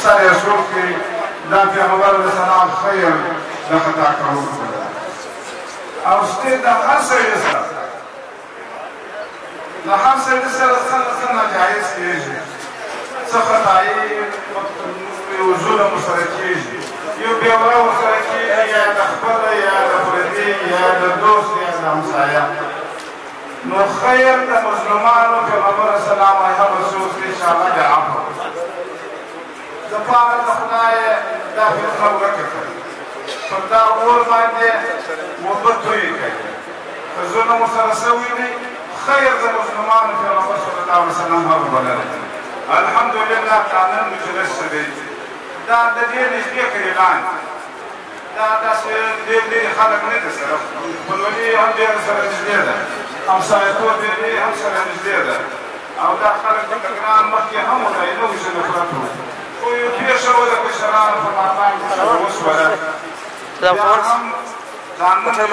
سر یې سوق کړي دا پیغمبر علیه السلام خیر د خطا کوونکو ده او سټې د هر سړي سره د هر سړي سره څه ناجایز کېږي څه خطایي یو ظلم ورسره کېږي یو بېوره ورسره کېږي یا د خپله یا د پردي یا د دوست یا د همسایه نو خیر د مظلومانو پیغمبر علیه السلام هغه څوک دی چې هغه د عفو دپاره د خدای دا فتنه ورکه کړي پر دا اور باندې اوبه تویې کوي که ظلم ورسره سوی دی خیر د مظلومانو پیغمبر صلی الله علیه وسلم هغه بللی الحمدلله قانون مجلس څه دی دا د دې نږدې کلیان دا داسې ډېر لرې خلک نه دي سره خپلولي هم ډېر سره نږدې ده همسایه‌توب یې هم سره نږدې ده او دا خلک دلته ګران مخکې هم وځي نه وي چې نفرت وو خو یو پېښه وه د کشرانو په مابین کې وشوله بیا هم ځانونه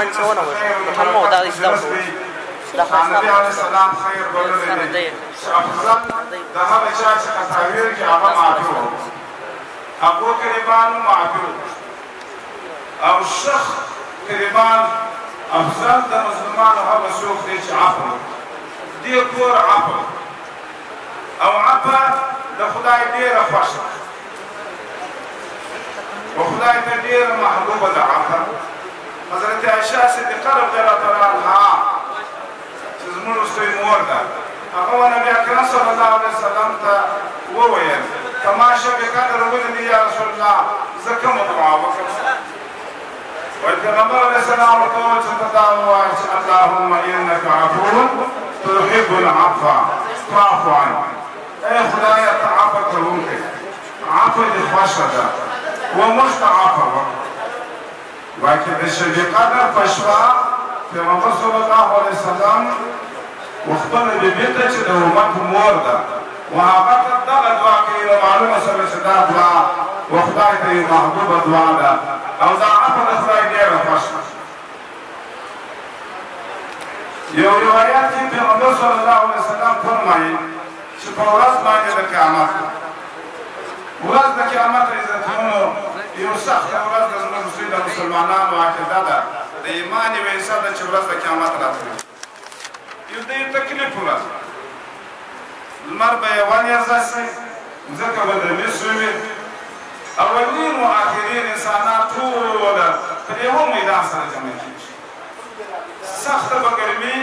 نبي علیه السلام خیر بللی دی چې افضل د هغه چا چې خطاوي وکړي هغه معافي وکړي ابو قریبان معافي وکړي او شیخ قریبان افضل د مظلومانو هغه څوک دی چې عفو وکړي دې کور عفو او عفو د خدای ډېره خوښه و خدای ته ډېره محبوبه ده عفو حضرت عایشه صدیقه رضی الله تعالی عنها چې زموږ وروستۍ مور ده هغه و نبي اکرم صلی الله علیه وسلم ته وویل که ما شب قدر ولیدې یا رسول الله زه کومه دعا وکړم وایي پیغمبر علیه السلام ورته وویل چې ته دا ووایه چې اللهم انک عفو تحب العفو فاعف عنه ای خدایه ته عفو کوونکی عفو دې خوښه ده و موږ ته عفو وکړه وایي چې د شب قدر په شپه پیغمبر صلی الله علیه وسلم وخپله بیبي ته چې د امت مور ده و هغه ته دغه دعا کوي نو معلومه شوه چې دا دعا و خدای ته یې محبوبه دعا ده او دا عفو د خدای ډېره خوښه یو روایت کې پیغمبر صلی الله علیه وسلم فرمایي چې په ورځ باندې د قیامت ورځ د قیامت عزتمنو یو سخته ورځ د زموږ د مسلمانانو عقیده ده د ایمان یوه حصه ده چې ورځ د قیامت راتلي یو د یو تکلیف ورځ لمر به یوان یرزه شي ځمکه به درمېسو وي اولین و آخرین انسانان ټوله پر یوه میدان سره جمع کېږي سخته به ګرمي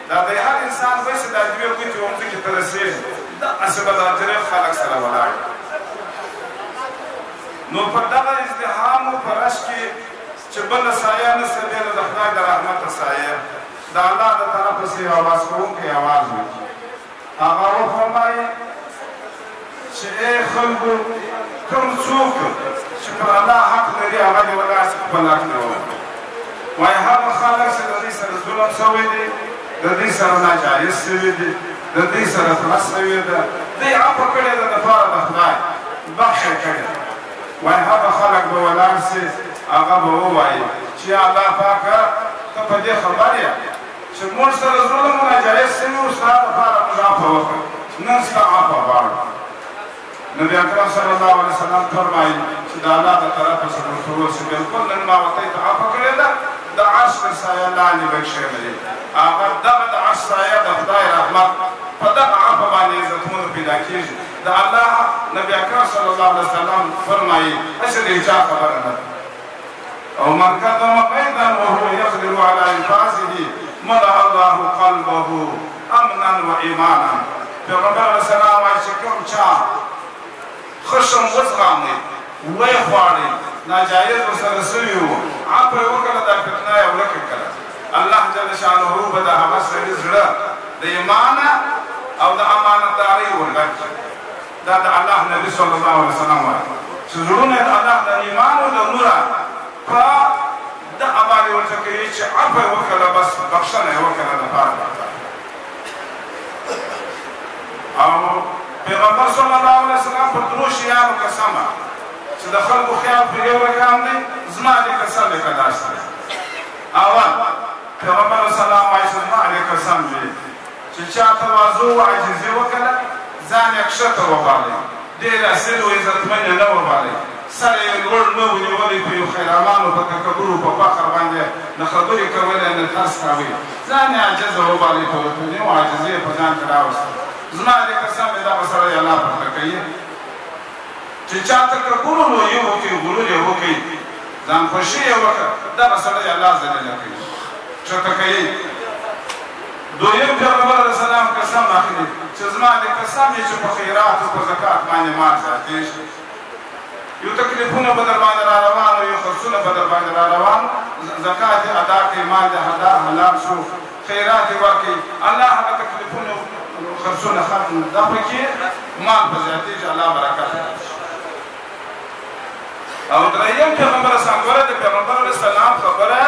دا د هر انسان به چې دا دوې ګوتې ومځکې ته رسېږي داسې به دا ډېر خلک سره ولاړ نو پر دغه ازدحامو په رش کې چې بله سایه نشته بېله د خدای د رحمته سایه د الله د طرفه څخه یو اواز کوونکی اواز وکړي هغه وفرمایي چې ای خلکو کوم څوک چې پر الله حق لري هغه دې وداسې خپل حق نه وکړي وایي هغه خلک چې د دوی سره ظلم شوی دی د دوی سره ناجایز شوي دي د دوی سره ترس شوې ده دوی عفو کړې ده دپاره د خدای بخښ یې کړې ده وایي هغه خلک به ولاړ سي هغه به ووایي چې یا الله پاکه ته په دې خبر یې چې موږ سره ظلم و ناجایز شوي و ستا دپاره موږ عفو وکړو نن ستا عفو غواړو نبي اکرم صلی الله علیه وسلم فرمایي چې د الله د طرفه څخه ورته وویل چې بلکل نن ما ورته ته عفو کړې ده د عرش تر سایه لاندې به کښېنوي هغه دغه د عرش سایه د خدای رحمت په دغه عفو باندې عزتمنو پیدا کېږي د الله نبي اکرم صلی الله علیه وسلم فرمایي هسې د هیچا خبره نه ده او من کتم قیدا وهو یقدر علی انفاذه ملأ الله قلبه امنا و ایمانا پیغمبر علیه السلام وایي چې کوم چا خشم وزغامي ویې خواړي ناجایز ورسره سوي وو عفو یې وکړه دا فتنه یې ورکه کړه الله جل شانه به د هغه سړي زړه د ایمانه او د امانتدارۍ ورډک دا د الله نبي صلی الله علیه وسلم وایي چې زړونه د الله د ایمان او د نوره په دغه باندې ورته کوي چې عفو یې وکړه بس بخښنه یې وکړه دپاره او پیغمبر صلی الله علیه وسلم پر درو شیانو قسمه چې د خلکو خیال پر یو رقم دی زما دې قسم دی که داسې دی اول پیغمبر صلی الله علیه وسلم زما دې قسم دی چې چا تواضع و عاجزي وکړه ځان یې کښته وبالئ ډېر اصیل و عزتمن یې نه وبالئ سر یې لوړ نه ونیولی په یو خیرامانو په تکبر په فخر باندې نه خبرې کولې نه ترس کاوي ځان یې عاجزه وبالئ په وطني او عاجزي یې په ځان کې راوستل زما دې قسم دی دغه سړی الله پرته کوي چې چا تکبر لویي وکړي غرور یې وکړي ځان خوښي یې وکړه دغه سړی الله ذلیله کوي چېرته کوي دویم پیغمبر علیه السلام قسم اخلي چې زما دې قسم یې چې په خیرات او په زکات باندې مال زیاتې شي یو تکلیفونه به در باندې را روان وو یو خرڅونه به در باندې را روان زکات یې ادا کړئ مال دې حلال شو خیرات یې ورکړئ الله هغه تکلیفونه خرڅونه ختم دا پکې مال به زیاتېږي الله برکت او دریم پیغمبر اسلام ګوره د پیغمبر علیه السلام خبره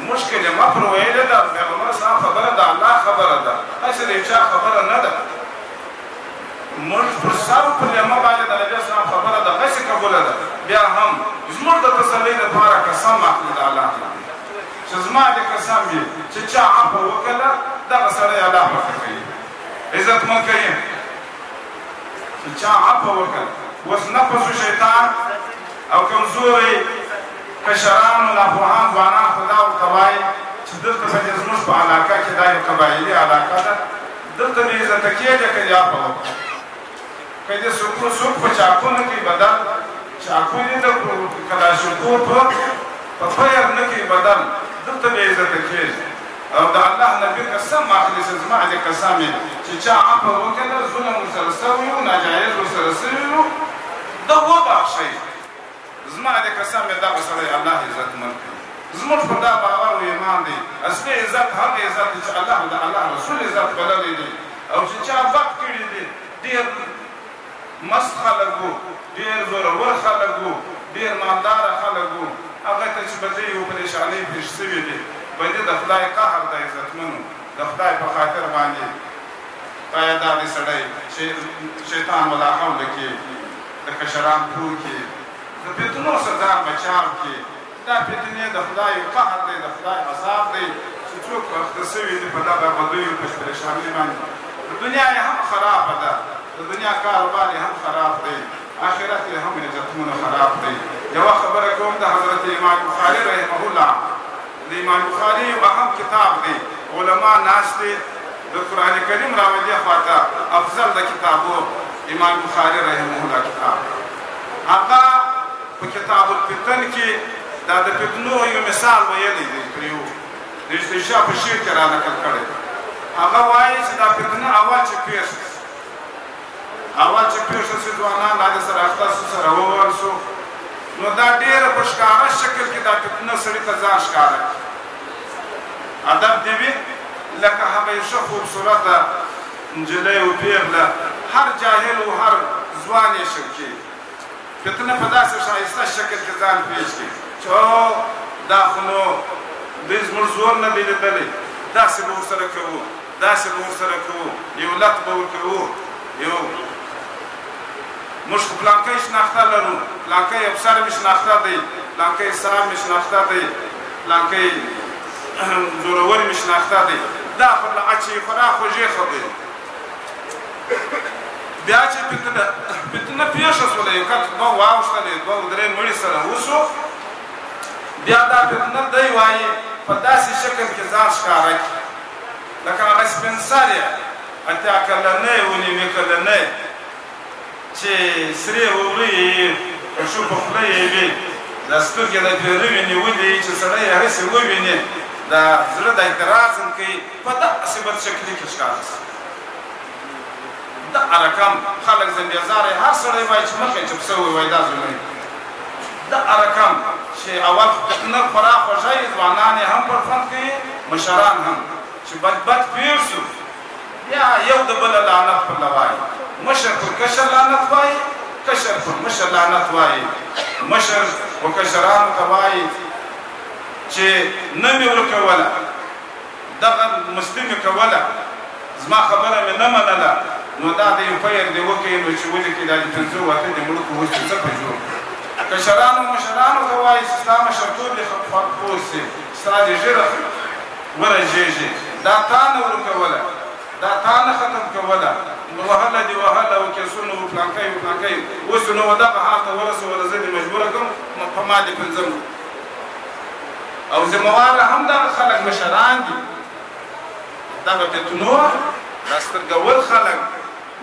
مشکل یې مه پر ویلې ده پیغمبر اسلام خبره د الله خبره ده هسې د چا خبره نه ده موږ پر سر په لیمه باندې د نبي اسلام خبره دغسې قبوله ده بیا هم زموږ د تسلۍ لپاره قسم اخلي د الله تعالی چې زما دې قسم وي چې چا عفو وکړله دغه سړی الله پرته کوي عزتمن کوي چې چا عفو وکړه اوس نفس و شیطان او کمزوري کشران و ناپوهان ځوانان خو دا ورته وایي چې دلته به دې زموږ په علاقه کې دا یو قبایلي علاقه ده دلته بې عزته کېږي که دې عفو وکړه که دې څوک په چاقو نه کوي بدل چاقو دې د کلاشینکوف په پیر نه کوي بدل دلته بې عزته کېږي او د الله نبي قسم اخلي چې زما دې قسم یې چې چا عفو وکړه ظلم ورسره سوی و ناجایز ورسره سوي و ده وبخښئ زما دې قسم یې دغه سړی الله عزتمن کوي زموږ په دا باور و ایمان دی اصلي عزت هغه عزت دی چې الله د الله رسول عزت بللی دی او چې چا بد کړي دي ډېر مست خلک وو ډېر زورور خلک وو ډېر مالداره خلک وو هغه ته چې بدۍ و پریشانۍ پېښ شوي دي باندې د خدای قهر د عزتمنو د خدای په خاطر باندې باید دا دې سړی شیطان ولا حول کې د کشران پور کې د فتنو څخه ځان بچاو کې دا فتنې د خدای قهر دی د خدای عذاب دی چې څوک اخته سوي دي په دغه بدیو په پریشانۍ باندې دنیا یې هم خرابه ده د دنیا کاروبار یې هم خراب دی آخرت یې هم عزتمنو خراب دی یوه خبره کوم د حضرت امام بخاري رحمه الله د امام بخاري یو اهم کتاب دی علما ناست دي د قرآن کریم راولي خواته افضل د کتابو امام بخاري رحمه الله کتاب هغه په کتاب الفتن کې دا د فتنو یو مثال ویلی دی پر یو رشته شاه په شعر کې را نقل کړی هغه وایي چې دا فتنه اول چې پیښ شو ځوانان هغې سره اخته سو سره ووهل شو نو دا ډېره په ښکاره شکل کې دا فتنه سړي ته ځان ښکاره ادب دې وي لکه هغه یو ښه خوبصورته نجلۍ و پیغله هر جاهل و هر ځوان یې شوکي فتنه په داسې ښایسته شکل کې ځان پېښ کړي چې دا خو نو دوی زموږ زور نه دی لیدلی داسې به ورسره کوو داسې به ورسره کوو یو لط به ورکوو یو موږ خو پلانکی شناخته لرو پلانکی افسر مې شناخته دی پلانکی صاحب مې شناخته دی پلانکی زورور مې شناخته دی دا پرله اچې خورا خوږې خبرې بیا چې فتنه پیښه شوله یو کس دوه واوښتلې دوه درې مړي سره وشو بیا دا فتنه دی وایي په داسې شکل کې ځان ښکاره کړي لکه هغه سپین سر یې اتیا کلنی و نیمې کلنی چې سرې وورۍ یې پښو په خوله یې وي دا سترګې د پیروي نیولې چې سړی یې هسې وویني دا زړه د اعتراض هم کوي په داسې بد شکلي کې ښکاره شي دغه رقم خلک زنډېزاره هر سړی وایي چې مخکې چپ شوی وایي دا زلمی دغه رقم چې اول فتنه خورا خوږه یي ځوانان یې هم پر خوند کوي مشران هم چې بد پېښ شو بیا یو د بله لعنت پرله وایي مشر پر کشر لعنت وایي کشر پر مشر لعنت وایي مشر و کشرانو ته وایي چې نه مې ورکوله دغه مستي مې کوله زما خبره مې نه منله نو دا د یو پیر دې وکړي نو چې ولیکي دا د پنځه واته د مړکو اوس چې څه په جوړ کشرانو مشرانو ته وایي چې ستا مشرتوب دې خپور سي ستا دې ژیره ورژېږي دا تا نه ورکوله دا تا نه ختم کوله وهله دې وهله او کیسونه وپلانکی وپلانکی اوس نو دغه حال ته ورسوله زه دې مجبوره کړم په ما دې پنځم او ذمهواره هم دغه خلک مشران دي دغه فتنو راسترګول خلک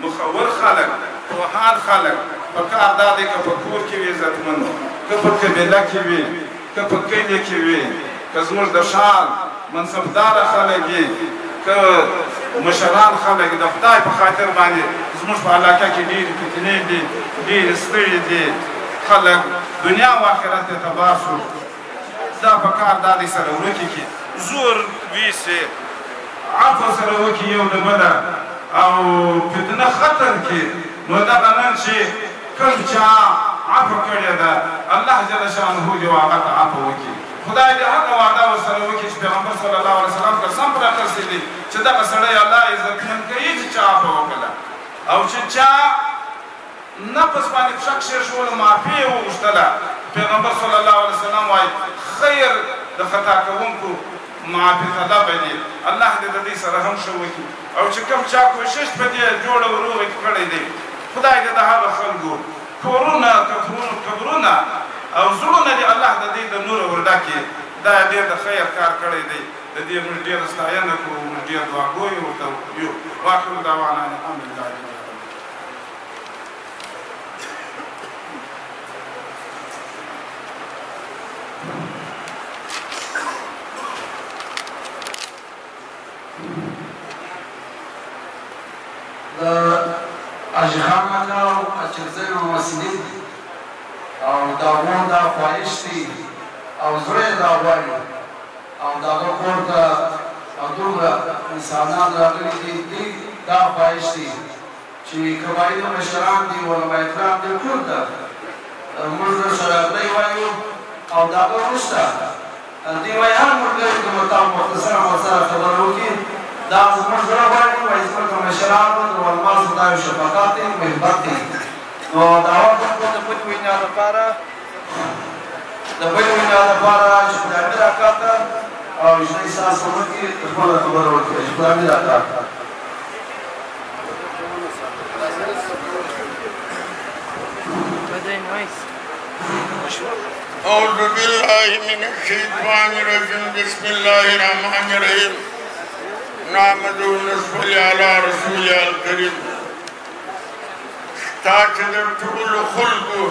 مخور خلک پوهان خلک په کار دا دی که په کور کې وي عزتمنو که په قبیله کې وي که په کلي کې وي که زموږ د ښار منصبداره خلک وي که مشران خلک د خدای په خاطر باندې زموږ په علاقه کې ډېرې فتنې دي ډېرې ستړي دي خلک دنیا او آخرت ته تباه شو دا په کار دا دی سره ورکې کړي زور ویسې عفو سره وکړي یو د بله او فتنه ختم کړي نو دغه نن چې کوم چا عفو کړې ده الله جل شانه دې هغه ته عفو وکړي خدای دې هغه وعده ورسره وکړي چې پیغمبر صلی الله علیه وسلم قسم پر اخیستی دی چې دغه سړی الله عزتمن کوي چې چا عفو وکړله او چې چا نفس باندې شک شیر شول معافي یې وغوښتله پیغمبر صلی الله علیه وسلم وایي خیر د خطا کوونکو معافي طلبه دي الله دې د دې سره هم ښه وکړي او چې کوم چا کوشش په دې جوړه وروغه کې کړی دی خدای دې د هغه خلکو کورونه قبرونه او زړونه دې الله د دې د نور ورډکې دا ډېر د خیر کار کړی دی د دې موږ ډېره ستاینه کوو موږ ډېر دعاګوی ورته یو واخر دعوانا الحمدلله د حاجي خان اکا او اچرزی ممثلین او د هغو دا خواهش دی او زړه یې دا غواړي او د هغه کور ته او دومره انسانان راغلي دي دې دا خواهش دی چې قبایلي مشران دي علما کرام دي ټول ته موږ سره راغلی وایو او د هغه وروسته دې وایي هر ملګري ته مطابق مختصره ورسره خبره وکړي دا زموږ زړه غواړي وایي زموږ د مشرانو د علماو څخه دا یو شفقت دی محبت دی نو د هغه خلکو د بلې وینا لپاره چې خدای امیر اکا ته او اجرایي ساز په مخ کې خپله خبره وکړي چې خدای امیر اکا أعوذ بالله من الشيطان الرجيم بسم الله الرحمن الرحيم نحمده ونصلي على رسوله الكريم تاج ټول خلقو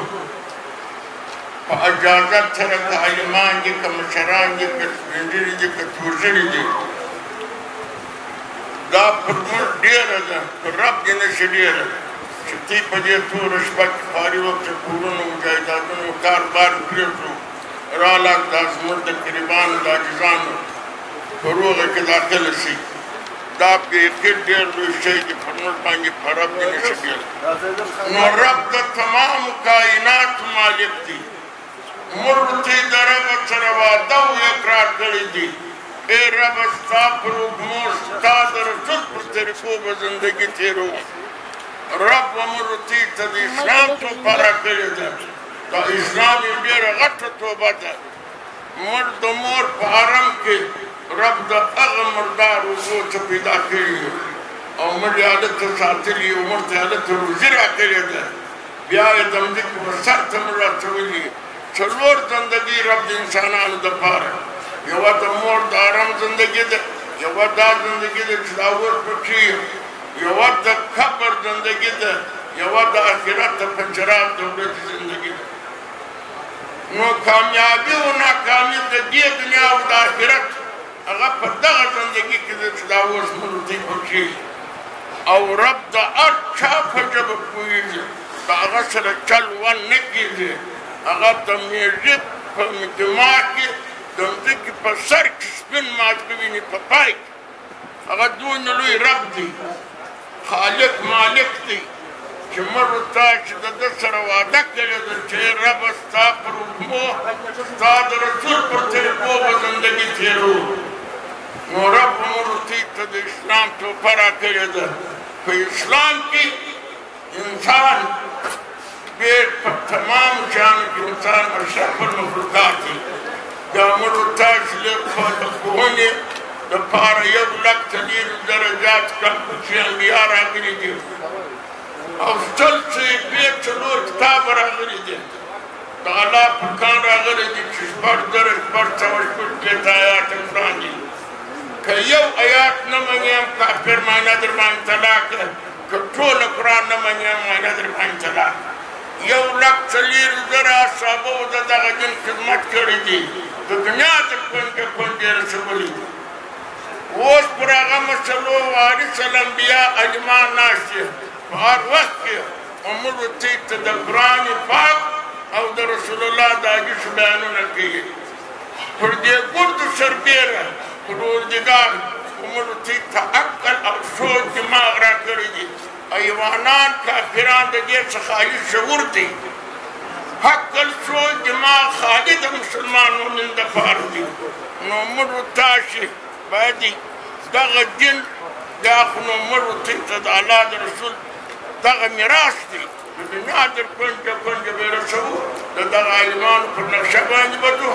په اجازت سره که عالمان دي که مشران دي که سپین دي که تورزري دي دا پر موږ ډېره ده پر رب دې نشي ډېره چې تی په دې توره شپه کې خالي وخت کورونو مجاهداتونو کاروبار پرېږدو رالاک دا زموږ د قریبانو د عاجزانو په روغه کې داخله شي دا بېخي ډېر لوی شی دی پر موږ باندې په رب دې نشي ډېره نو رب د تمامو کائناتو مالک دی موږ ته د رب سره وعده او اقرار کړی دی ای رب ستا پر حکمو ستا د رسول پر طریقو به زندګي تېروو رب موږ ته د اسلام توپه راکړې ده دا اسلام یې ډېره غټه توبه ده موږ د مور په حرم کې رب د هغه مردار اوبو څه پیدا کړي او موږ یې هلته ساتلي او موږ ته هلته روزي راکړې ده بیا یې د مځکې په سر ته موږ راچولي څلور زندګي رب د انسانانو دپاره یوه د مور د حرم زندګي ده یوه دا زندګي ده چې دا اور پکې یوه د قبر زندګي ده یوه د آخرت د پنجرات د ورځې زندګي ده نو کامیابي او ناکامي د دې دنیا او د آخرت هغه په دغه زندګي کې ده چې دا اوس موږ ته پکې او رب د هر چا په ژبه پوهېږي د هغه سره چل ون نه کېږي هغه د میږي په دماغ کې د مځکې په سر کې سپین ماجګه ویني په پای کې هغه دونه لوی رب دی خالق مالک دی چې موږ ته چې د ده سره وعده کړې ده چې ربه ستا پر حکمو ستا د رسول پر طریقو به زندګي تېروو نو رب موږ ته د اسلام توپه راکړې ده په اسلام کې انسان په تمام شیانو کې انسان اشرف المخلوقات دی بیا موږ ته چې د پوهنې دپاره 1,04,000 زیات کمپوچي انبیا راغلي دي او 104 کتاب راغلي دي د الله فرقان راغلي دي چې 4,400 آیات قرآن دي که یو آیات نه منې هم کافر معنا در باندې طلاق که ټول قرآن نه منې هم معنا در باندې طلاق 1,04,000 اصحابو د دغه دین خدمت کړی دي د دنیا تر کونجه کونجې رسولی دي اوس پر هغه مسلو وارث الانبیا عالمان ناست دي په هر وخت کې عمرو ته د قرآن پاک او د رسول الله د حدیثو بیانونه کوي پر دې ګردو سربیره پروردګار عمرو ته عقل او سوچ دماغ راکړی دي ایوانان کافران د دې څخه خالي شعور دی عقل سوچ دماغ خالي د مسلمانانو دپاره دي نو عمرو تاسې باید دغه دین دا خو نو عمرو ته د الله د رسول دغه میراث دی د دنیا تر کونجه کونجه به رسوو د دغه عالمانو پر نقشه باندې بدو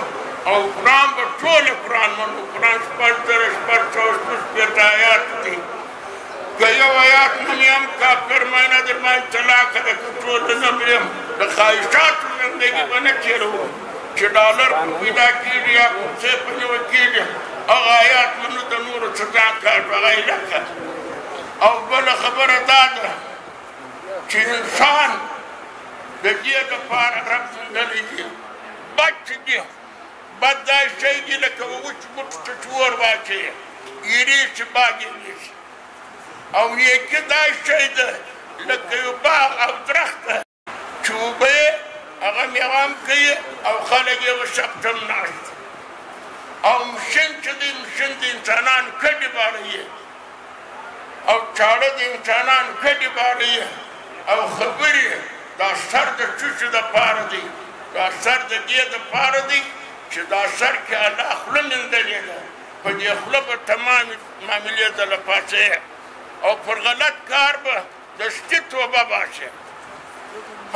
او قرآن به ټول قرآن منو قرآن 4,400 آیات دي که یو آیات منې هم کافر معنا در باندې طلاق ده که ټول نه مرې هم د خواهشاتو زندګي به نه تېروو چې ډالر پیدا کېږي یا کوڅې په نیوه کېږي هغه آیات منو د نورو څه ځان کار هغه علاقه او بله خبره دا ده چې انسان د دې دپاره رب زندلی دي بد چې دي بد دا شی دي لکه وچ بوټ ته چې اور واچوې ایریږي باد ایریږي او نیکي دا شی ده لکه یو باغ او درخت چې اوبه یې هغه میوه هم کوي او خلک یې وشپټم ناست او مشن چې دی مشن د انسانانو کډې باروي او چاړه د انسانانو کډې باروي او خبرې دا سر د چوچو دپاره دی دا سر د دې دپاره دی چې دا سر کې الله خوله مندلې ده په دې خوله به تمامې معاملې ته پاڅوې او پر غلط کار به دستي توبه باسې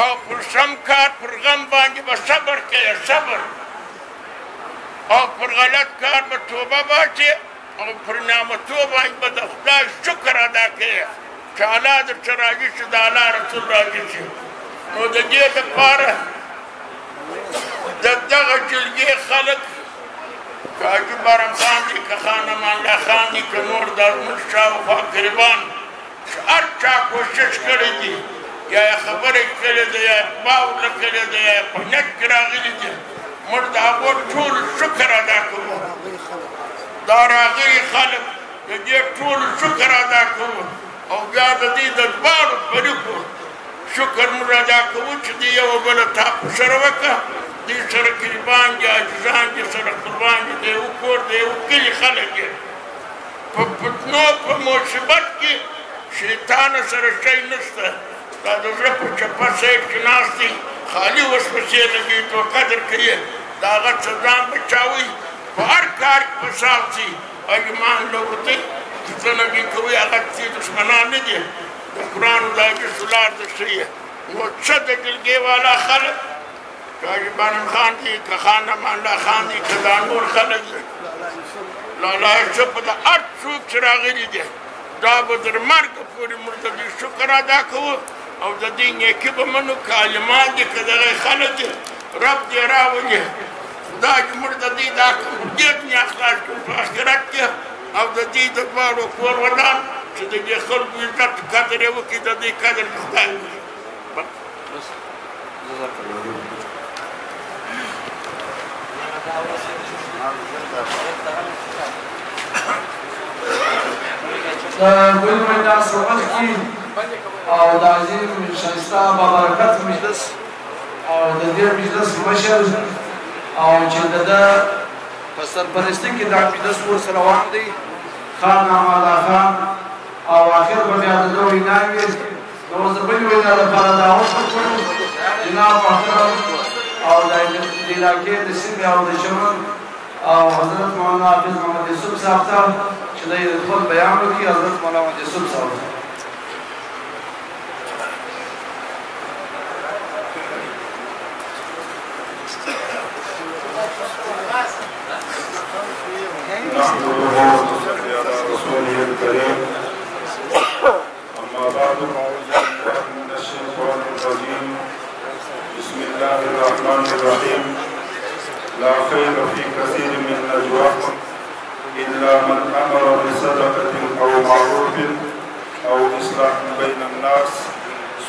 او پر سم کار پر غم باندې به صبر کوې صبر او پر غلط کار به توبه باسې او پر نعمتو باندې به د خدای شکر ادا کوې چې الله درته راضي شي د الله رسول راضي شي نو د دې دپاره د دغه جلګې خلک که حاجي بارم خان دي که خان امان الله خان دي که نور د زموږ شاوخوا قریبان چې هر چا کوشش کړی دي یا یې خبرې کړې ده یا یې باور کړې ده یا یې په نیت کې راغلي دي موږ د هغو ټول شکر ادا کوو دا راغلي خلک د دې ټول شکر ادا کوو او بیا د دې د دواړو فریقو شکر موږ ادا کوو چې دې یو بله تاپو سره وکړه دې سره قریبان دي عاجزان دي سره قربان دي د یو کور د یو کلي خلک یې په فتنو په مصیبت کې شیطانه سره شی نشته دا د زړه په چپه سیټ کې ناست دي خالي وسوسې لګي تو قدر کوي د هغه څه ځان بچاوي په هر کار کې فساد شي ایمان لوړتئ چې څه لګي کوي هغه چې دشمنان نه دي د قرآن د حدیثو لار د ښیي نو څه د جلګې والا خلک که حاجي بارم خان دي که خان امان الله خان دي که دا نور خلک دي لالا شه په د هر څوک چې راغلي دي دا به تر مرګه پورې موږ د دوی شکر ادا کوو او د دې نیکي به منو که عالمان دي که دغه خلک دي رب دې راولي خدای دې موږ د دې دا دې دنیا خلاص کړو په آخرت کې او د دې د دواړو کور ودان چې د دې خلکو عزت قدر یې وکړي د دې قدر دې خدای وکړي د ګل میدان سوغت کې او د عظیم ښایسته بابرکت مجلس او د دې مجلس مشر او چې د ده په سرپرستي کې دا مجلس ورسره روان دی خان امان الله خان او آخر به بیا د ده ویناوې وي نو زه بلې وینا لپاره دعوت ورکړو جناب محترم او د علاقې د سیمې او د چمن او حضرت مولانا حافظ محمد یوسف صاحب ته چې دی خپل بیان وکړي حضرت مولانا محمد یوسف صاحب نحمده رسوله الكريم أما بعد فأعوذ بالله من الشيطان الرجيم بسم الله الرحمن الرحيم لا خير في كثير من نجواهم إلا من أمر بصدقة أو معروف أو إصلاح بين الناس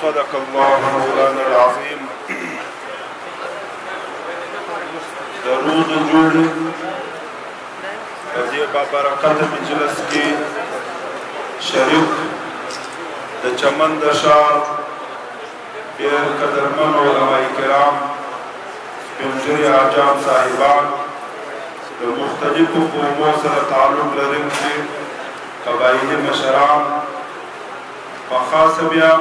صدق الله مولانا العظيم. درود جوړ دې بابرکت مجلس کې شریک د چمن د ښار ډېر قدرمن علماء کرام سپین حاجان صاحبان د مختلفو قومو سره تعلق لرونکي قبایلي مشران په خاصه بیا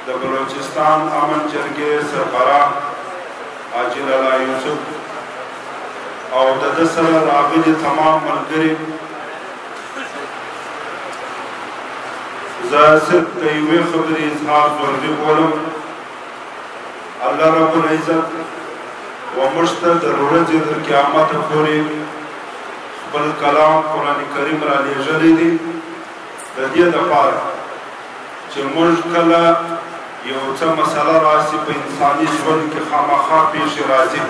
د بلوچستان امن جرګې سربراه حاجي لالا یوسف او د ده سره راغلي تمام ملګري زه صرف د یوې خبرې اظهار ضروري بولم. الله رب العزت وموږ ته د ورځې تر قیامته پورې خپل کلام قرآن کریم را لېږلی دی د دې دپاره چې موږ کله یو څه مسله راسي په انساني ژوند کې خامخا پیښې راځي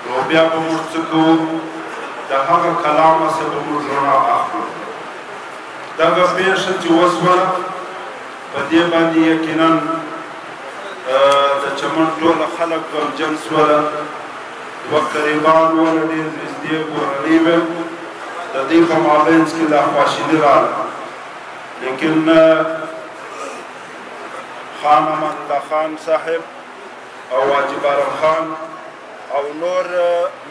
نو بیا به موږ څه کوو د هغه کلامه څخه به موږ رڼا اخلو. دغه پیښه چې وسوه په دې باندې یقینا د چمن ټوله خلک غمجن سوله دوه قریبان ونه ډېر نږدې کورنۍ وې د دوی په مابینځ کې دا خواشیني راغله لیکن خان امان الله خان صاحب او حاجي بارم خان او نور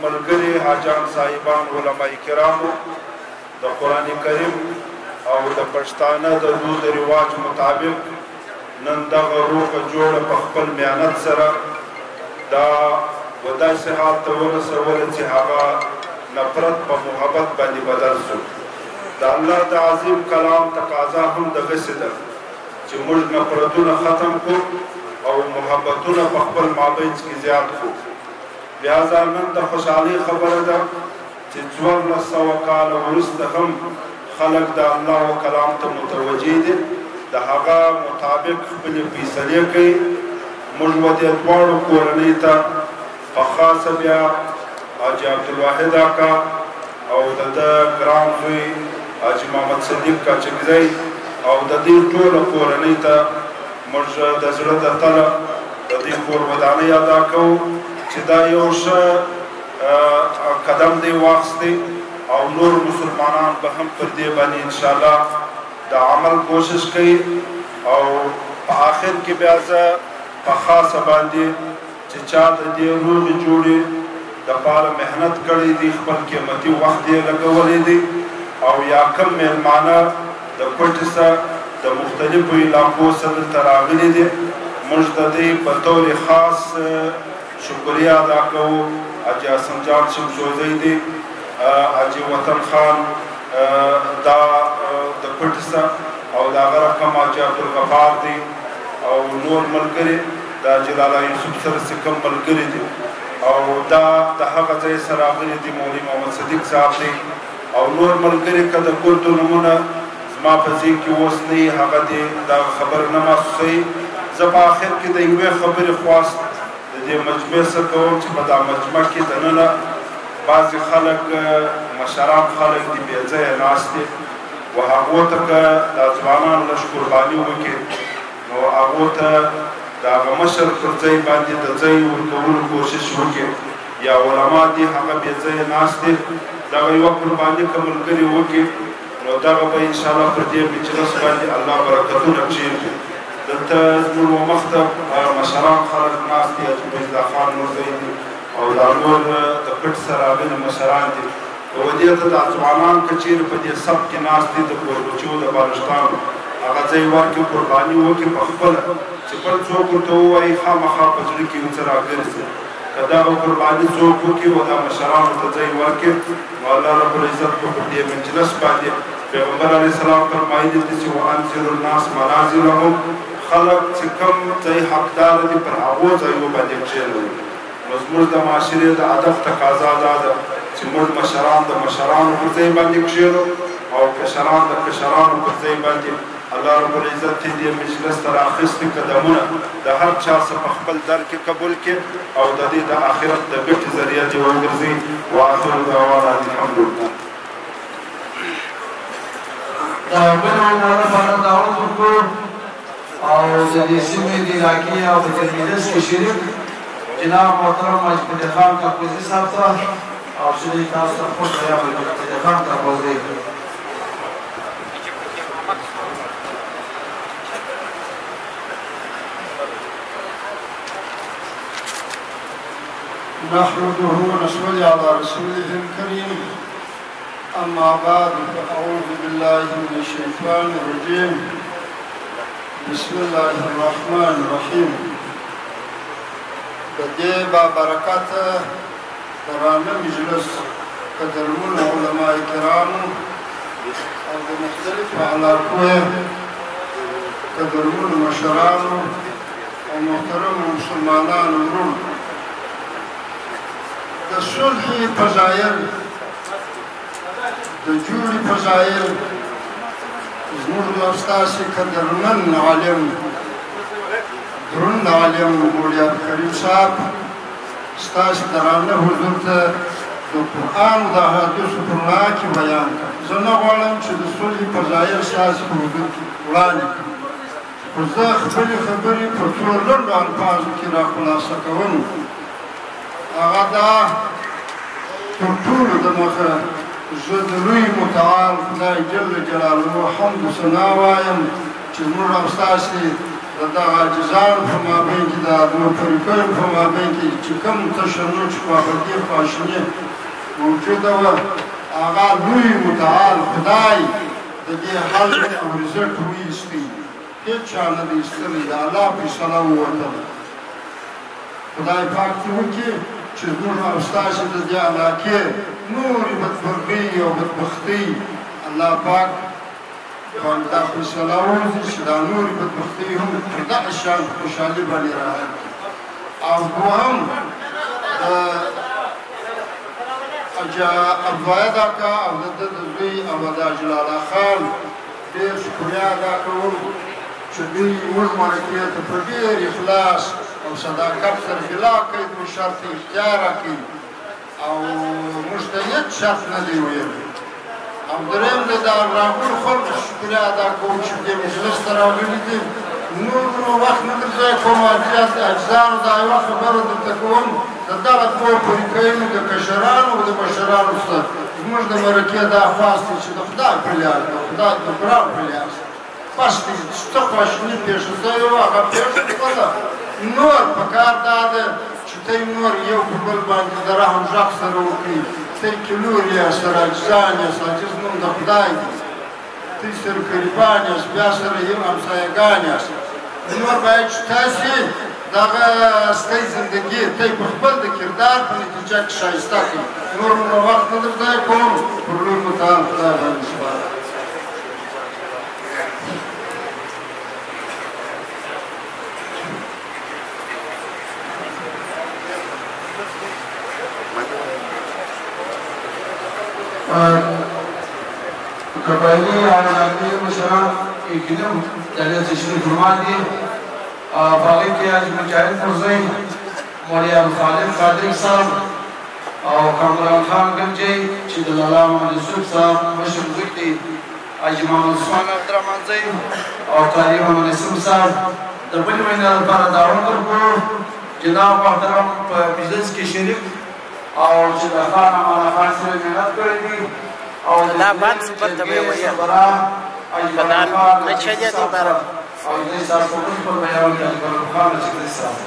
ملګري حاجان صاحبان علماء کرامو د قرآن کریم او د پښتانه د دود رواج مطابق نن دغه روغه جوړه په خپل میانت سره دا و داسې حال ته ورسوله چې هغه نفرت په محبت باندې بدل شو. د الله د عظیم کلام تقاضا هم دغسې ده چې موږ نفرتونه ختم کړو او محبتونه په خپل مابینځ کې زیات کړو. لهذا نن د خوشحالۍ خبره ده چې 1400 کاله وروسته هم خلک د الله و کلام ته متوجه دي د هغه مطابق خپلې فیصلې کوي. موږ و دې دواړو کورنۍ ته په خاصه بیا حاجي عبدالواحد اکا او د ده ګران زوی حاجي محمد صدیق کاچکزی او د دې ټوله کورنۍ ته موږ د زړه د تله د دې کور ودانۍ ادا کوو چې دا یو ښه قدم دی واخیستی او نور مسلمانان به هم پر دې باندې انشاءالله د عمل کوشش کوي. او په آخر کې بیا زه په خاصه باندې چې چا د دې روغې جوړې دپاره محنت کړی دی خپل قیمتي وخت یې لګولی دی او یا کم میلمانه د کوټې څخه د مختلفو علاقو څخه دلته راغلي دي موږ د دوی په طور خاص شکریه ادا کوو. حاجي حسن جان شمشوزی دی حاجي وطن خان دا د کوټې څخه او د هغه رقم حاجي عبدالغفار دی او نور ملګري د حاجي لالا یوسف سره چې کوم ملګري دي او دا د هغه ځای سره راغلي دي مولوي محمد صدیق صاحب دی او نور ملګري که د کلتو نومونه زما په ذهن کې اوس نه وي هغه دې دغه خبره نه محسوسوي. زه په آخر کې د یوې خبرې خواست د دې مجمع څخه کوم چې په دا مجمع کې دننه بعضې خلک مشران خلک دي بې ځایه ناست دي و هغو ته که دا ځوانان لږ قرباني وکړي نو هغو ته د هغه مشر پر ځای باندې د ځای ورکولو کوشش وکړي یا علما دي هغه بې ځایه ناست دي دغه یوه قرباني که ملګري وکړي نو دغه به انشاءالله پر دې مجلس باندې الله برکتونه کښېږدي. دلته زموږ مخته مشران خلک ناست دي حاجي فیضالله خان نورزی دي او دا نور د پټ سره راغلي مشران دي که و دې ته دا ځوانان که چېرې په دې سب کې ناست دي د کوربچو د بالښتانو هغه ځای ورکړي قرباني وکړي په خپله چې بل څوک ورته ووایي خامخا په زړه کې یو څه راګرځي که دغه قرباني څوک وکړي و دا مشرانو ته ځای ورکړي نو الله رب العزت به په دې مجلس باندې پیغمبر علیه السلام فرمایلي دي چې وانذروا الناس منازلهم خلک چې کوم ځای حقدار دي پر هغو ځایو باندې کښېنوي. نو زموږ د معاشرې د هدف تقاضا دا ده چې موږ مشران د مشرانو پر ځای باندې کښېنو او کشران د کشرانو پر ځای باندې الله رب العزت دې مجلس ته راخیستي قدمونه د هر چا څه په خپل در کې قبول کړي او د دې د آخرت د ګټې ذریعه دې وګرځي. واخر دعوانا الحمدلله. د بل مولانا لپاره دعوت وکړو او د دې سیمې د علاقې او د مجلس کې شریک جناب محترم مجید خان کاکوزی صاحب ته او شریک تاسو ته خپل بیان مجید خان کاکوزی. نحمده ونصلي على رسوله الكريم. أما بعد فأعوذ بالله من الشيطان الرجيم. بسم الله الرحمن الرحيم. بدي بابركات درانه مجلس قدرمون علماء كرام او مختلف علاقوه قدرمون مشران ومحترم مسلمانان ورون د صلح فضایل د جوړې فضایل زموږ د ستاسې قدرمن عالم دروند عالم مولوي کریم صاحب ستاسې درانه حضور ته د قرآن د احادیثو په رڼا کې بیان کړم. زه نه غواړم چې د صلح فضایل ستاسې په حضور کې وړاندې کړم، خو زه خپلې خبرې په څو لنډو الفاظو کې راخلاصه کوم. هغه دا تر ټولو دمخه زه د لوی متعال خدای جل جلاله حمد و ثنا وایم چې زموږ او ستاسې د دغه عاجزانو په مابین کې د ادمو فریقیو په مابین کې چې کوم تشنج خواخوږي خواشیني موجوده وه، هغه لوی متعال خدای د دې حل او رزق وایستی، هېڅ چا نه دی ایستلی، د الله فیصله ووتله. خدای پاک دې وکړي چې زموږ او ستاسې د دې علاقې نورې بدبختۍ او بدبختۍ الله پاک باندې دا فیصله وکړي چې دا نورې بدبختۍ هم پر دغه شان خوشحالي باندې راغلي. او دوهم د عبدالواحد اکا او د ده د زوی عبدالله جلال خان ډېر شکریه ادا کوم چې دوی موږ مرکې ته په ډېر اخلاص او صداقت سره بلا قید و شرط اختیار کړي او موږ ته هېڅ شرط نه دی ویلی. او درېیم د دغه راغلو خلکو شکریه ادا کوم چې دې مجلس ته راغلي دي. نور وخت نه در ځای کوم، اجزانو دا یوه خبره درته کوم، د دغه دوو فریقینو د کشرانو او د مشرانو څخه زموږ د مرکې دا خواست دی چې د خدای په لیاز د خدای د قرآن په لیاز بس دی څه خواشیني پېښه شوې وه هغه پېښه شوه ده. نور په کار دا ده چې تی نور یو په بل باندې د رحم غږ سره وکړي، تی کلور یاست، سره اجزان یاست، عاجز نوم د خدای دی، تی سره قریبان یاست، بیا سره یو همسایګان یاست. نور باید چې تاسې دغه ستی زندګي تی په خپل د کردار په نتیجه کې ښایسته کړي. نور نو وخت نه در ځای کوم، پر لوی متعال خدای باندې سپارم. قبایلي او علاقې مشران یقینا دلته تشریف فرما دي. په هغې کې حاجي مجاهد پرزی، مولوي عبدالخالق قادري صاحب او کامران خان ګنجی چې د لالا محمد یوسف صاحب مشر زوی دی، حاجي محمد عثمان عبدالرحمنزی او قاري محمد نسیم صاحب. د بلې وینا لپاره دعوت ورکړو جناب محترم په مجلس کې شریک او چې د خان امان خان سره محنت کړی دي لا بعد سپر ته به وایي بدان اچھا جاتی بارا او دې تاسو په خپل بیان کې د خان چې صاحب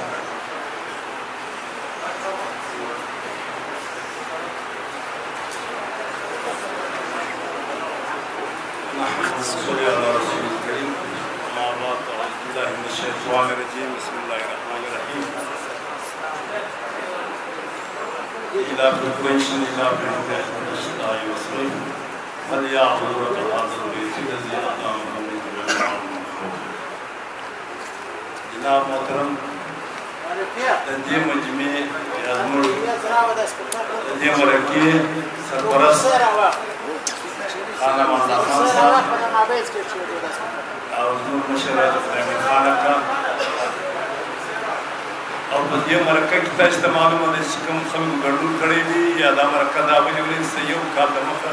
صلی الله علیه وسلم. اما بعد اعوذ بالله من الشیطان الرجیم. بسم الله الرحمن الرحیم. إلى frequency إلى frequency الشتاء والصيف فليعبدوا رب هذا البيت الذي أطعمهم من جوع جناب محترم دې مجمع یادمر دې مرکې سرپرست خان امان الله خان صاحب او زموږ مشر امین خان اکا او په دې مرکه کې تاسو ته معلومه ده چې کوم خلکو ګډون کړی دي یا دا مرکه دا ونیولې چې یو کال دمخه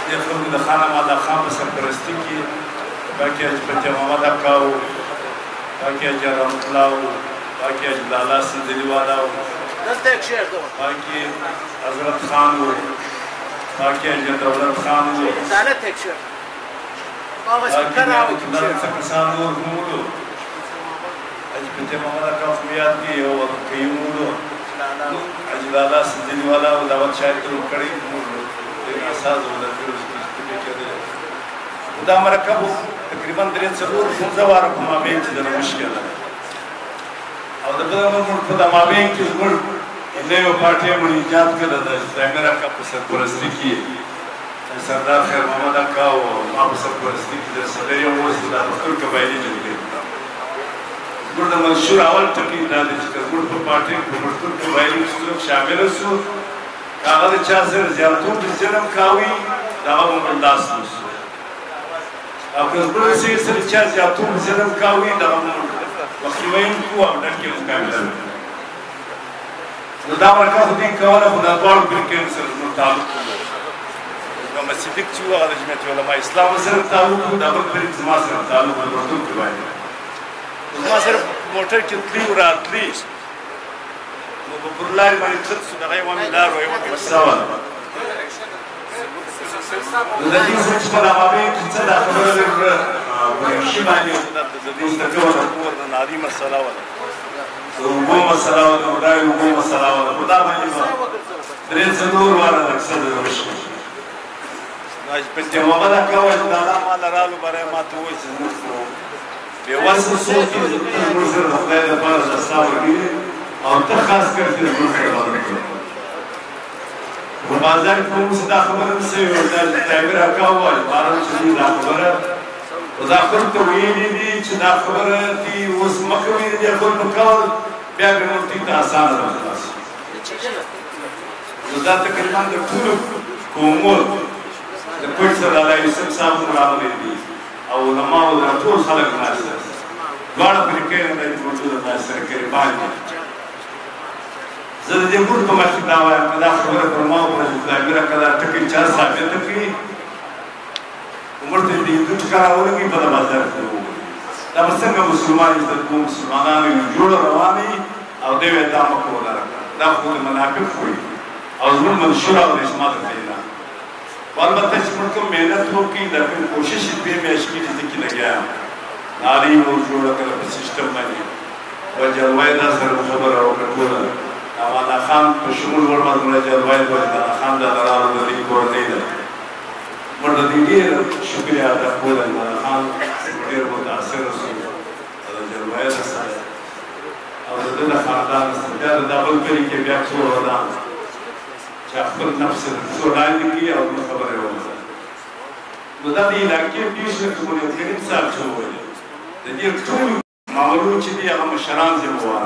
دې خلکو د خان امان الله خان په سرپرستي کې باقي حاجي فتح محمد اکا او باقي حاجي رحمت الله او باقي حاجي لالا سندلي والا او باقي حضرت خان او باقي حاجي دولت خان او کسان نور موږ حاجي فتح محمد اکا خو یاد دي او قیومونو حاجي لالا سندلي والا او دعوت شاید کړی موږ ډېر اساس ولرو دا مرکه تقریبا 3-4 واره په مابین کې د مشکل او د بل ملک په مابین کې زموږ د یو پارټي مونږ ایجاد کړل د امریکا په سرپرستي کې سردار خیر محمد اکا او ما په سرپرستي کې د سړیو وسه د ټول قبایلی جوړ زموږ د منشور اول ټکی دا دی چې زموږ په پارټي په ټول قبایلی څوک شامل شو هغه د چا سره زیاتون د ظلم کاوي دا هم انداز نشو او که زموږ سره چا زیاتون ظلم کاوي دا هم مخنیوی کوو او ډکې مقابله نو دا مرکه خو دې کوله خو دا دواړو فرقې سره زموږ تعلق محمد صدیق چې و هغه د جمعیت علما اسلام سره تعلق و دا بل فرق زما سره تعلق و د پښتون کې باندې زما سره په موټر کې تلي و راتلي نو په پر لارې باندې تلل سو دغه یې ومې لار و یې ومې مساوه نو د دې څه چې په لامابې کې څه دا خبره لرله شي باندې د مستقیم د کور د ناري مسله وه د اوبو مسله وه د وډای اوبو مسله وه په دا باندې به 3-4 واره اکثر د وشي حاجي فتح محمد اکا وایي چې دا ماله رالو برای ما ته ووایي چې زموږ خو بېوسه څوک دي زموږ سره د خدای دپاره دستا ورکړي او ته خاص کر چې زموږ سره مدد کوې په بازار کې موږ څه دا خبره نه شوې وه دا طاهر اکا ووایي باران چې دوی دا خبره خو دا خلکو ته ویلي دي چې دا خبره دي اوس مه کوئ د دې خلکو کول بیا به مفتي ته اسانه ده خلاص نو دا تقریبا د ټولو قومونو د کوټ سره الله یوسف صاحب راغلی دي او علماو دا ټول خلک ناست دي دواړه فرقې نه دی موجوده دا سره قربان دي زه د دې ګروپ په مخکې دا وایم که دا خبره پر ما وکړه چې خدای مېره که دا ټکي چا ثابته کړي عمر ته د هندو ټکه راولګي په د بازار کې وګوري دا به څنګه مسلمان عزت کوو مسلمانانو یو جوړه روان وي او دی وایي دا مه کوه دا خو د منافق وي او زموږ منشور او رسمات دی نه البته چې موږ کوم محنت وکړي دا کوم کوشش یې 2 میاشتې کېږي زه کې لګیا یم نارې مو جوړه کړه په سیسټم باندې و جلوای دا سره خبره وکړه ټوله امان خان په شمول ورمد مړه جلوای وایي دا خان دا درالو د دې کورنۍ ده موږ د دې ډېر شکریه ادا کول امان خان ډېر متاثر شو د جلوای سره او د دې خاندان سره بیا د بل پرې کې بیا څو ودان چې خپل نفس څو وړاندې کړي او نو خبره وکړي نو دا د علاقې پیښه کومه کریم صاحب چې وویل د دې ټول معاملو چې دي هغه مشران ذمہوار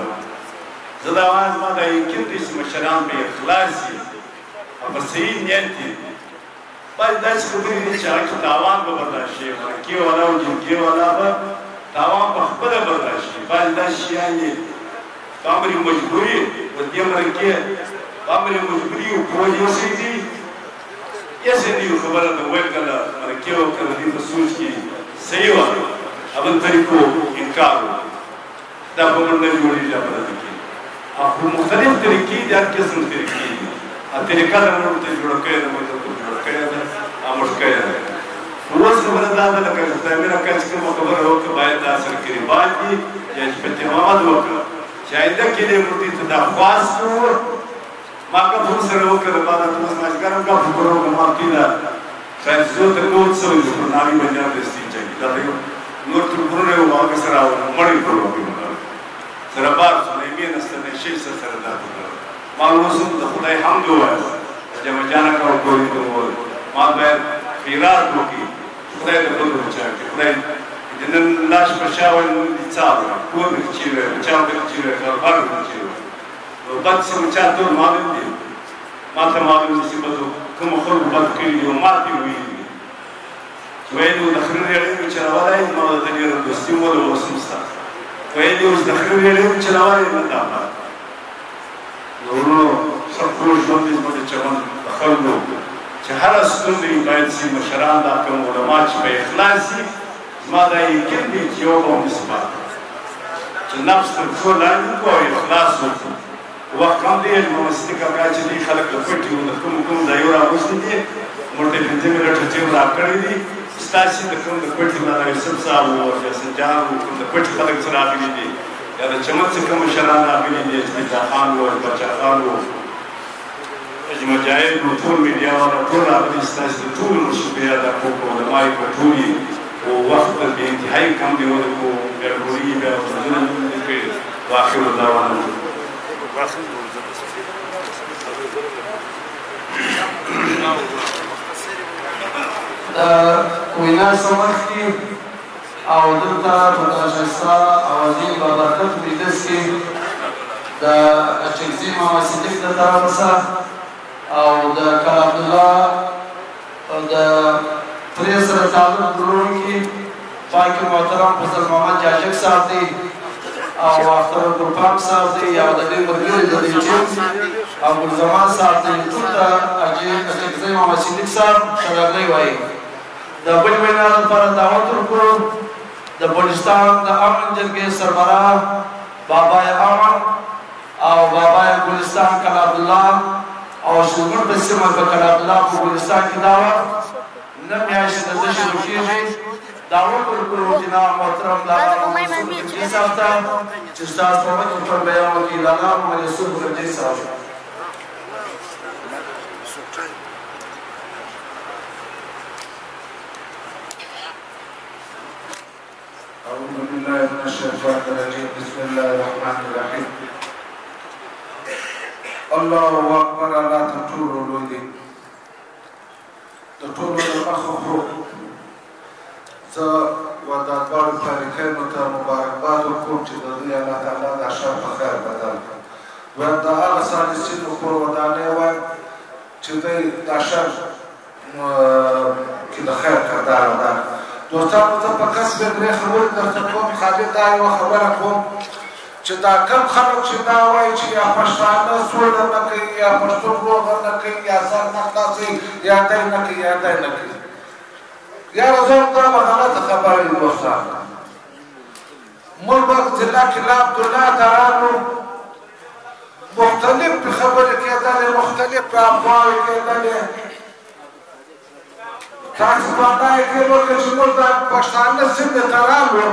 زه دا وایم ما دا یقین دی چې مشران به اخلاص وي او په صحیح نیت وي باید داسې خبرې دي چې هغه کې تاوان به برداشت شي مرکې والا او جرګې والا به تاوان په خپله برداشت شي باید داسې شیان دي په امر مجبوري و دې مرکې امر مجبوری او پروژې اوسې دي یسې دي خبره د وایي کله مرکې وکړه دې په سوچ کې صحیح وه اول طریقو انکار و دا په موږ نه جوړېږي دا په دې کې او په مختلف طریقې دي هر قسم طریقې دي طریقه د موږ ته جوړه کړې ده موږ ته جوړه کړې ده او موږ کړې ده اوس خبره دا ده لکه خدای مې راکړه چې کومه خبره وکړه باید دا سره قربان دي یا چې فتح محمد وکړه چې آینده کې دې موږ ته دا خواست کوو ما که هم سره وکړه بعد از مازدیګرم کا فکر وکړم ما کې دا شاید زه ته کوم څه وي په نامي باندې دستي چي دا نور تر پرونه و هغه سره مړی پر وکړم سره بار سليمان استنه شي سره دا ما اوسم د خدای حمد وایي جمع جانا کا کوی ته وایي ما باید خیرات وکړي خدای دې په دې چا کې خدای دې نن لاش پښاول نو دې څاو کوم چې چاو دې چې کاربار دې چې نو بد څه چا ته معلوم دي ما ته معلوم نصیب کومو خلکو بد کړي دي او ماتې ویلي دي چې ویلي وو د خره ریړۍ مې چلولی نو د ډېره دوستي وله اوس هم شته ویلي اوس د خره ریړۍ مې چلولی نه دا پات د ورونو سختو ژوند یې زموږ د چمن د خلکو چې هره ستونزه یې باید شي مشران دا کوم علما چې په اخلاص وي زما دا یقین دی چې یو به هم اثبات چې نفس تر پښو لاندې کړو او اخلاص وکړو وخت کم دی ممثلي کاکا چې دي خلک د پټي و د کوم ځایو راغوښتي دي موږ ته پنځه منټه ټیم راکړی دي ستاسې د کوم د پټي مولانا یوسف صاحب و حسن جان و کوم د پټي خلک څه راغلي دي یا د چمن څخه کوم مشران راغلي دي اجمل خان و بچا خان و اجمل جاهد و ټول میډیا والا ټول راغلي ستاسې د ټولو مشروعیت د علما یې په ټولي او وخت بې انتهایي کم دی ولکو ګډوډي بیا ورځونه مې کړي واخر دعوانا د وینا سمخ کې او دلته په دغه ښایسته اوازې بابرکت مجلس کې د اچکزي ماما صدیق د طرفه سره او د کلا عبدالله د پرې سره تعلق لرونکي پاک محترم فضل محمد جاجک صاحب دی او اختر ګلپاک صاحب دی او د دې ملګري د دې ټیم او ګلزمان صاحب دی ټول ته اچکزي ماما صدیق صاحب شراغلی وایي د بل وینا لپاره دعوت ورکړو د بلوچستان د امن جرګې سربراه بابای امن او بابای ګلستان کلا عبدالله او شلګون په سیمه په کلا عبدالله په ګلستان کې دعوت نه میاشتې د ده شروع کېږي دعوت ورکړو جناب محترم لالا محمد یوسف غرجي صاحب ته چې ستاسو په مخ پر بیان وکړي لالا محمد یوسف غرجي صاحب أعوذ بالله من الشيطان الرجيم بسم الله الرحمن الرحيم الله أكبر لا تطول لودي تطول المخوخ زه ودادبار تاریخینو ته مبارکباد ورکوم چې د دوی الله تعالی دا شر په خیر بدل کړي ویم د هغه ثالثینو کور ودانۍ وایم چې دوی دا شر کې د خیر کردار ادا کړي دوستانو زه په کس به درې خبرې درته کوم خالد دا یوه خبره کوم چې دا کم خلک چې دا وایي چې یا پښتانه سوله نه کوي یا پښتون روغه نه کوي یا سر نه خلاصوي یا دی نه کوي یا دی نه کوي یاره زه دا به غلطه خبره وي دوستان موږ به ضلع کې له عبدالله ته رالو مختلف خبرې کېدلې مختلف افواهې کېدلې تاسو باندې کې ورته چې موږ د پښتانه سیمې ته رالو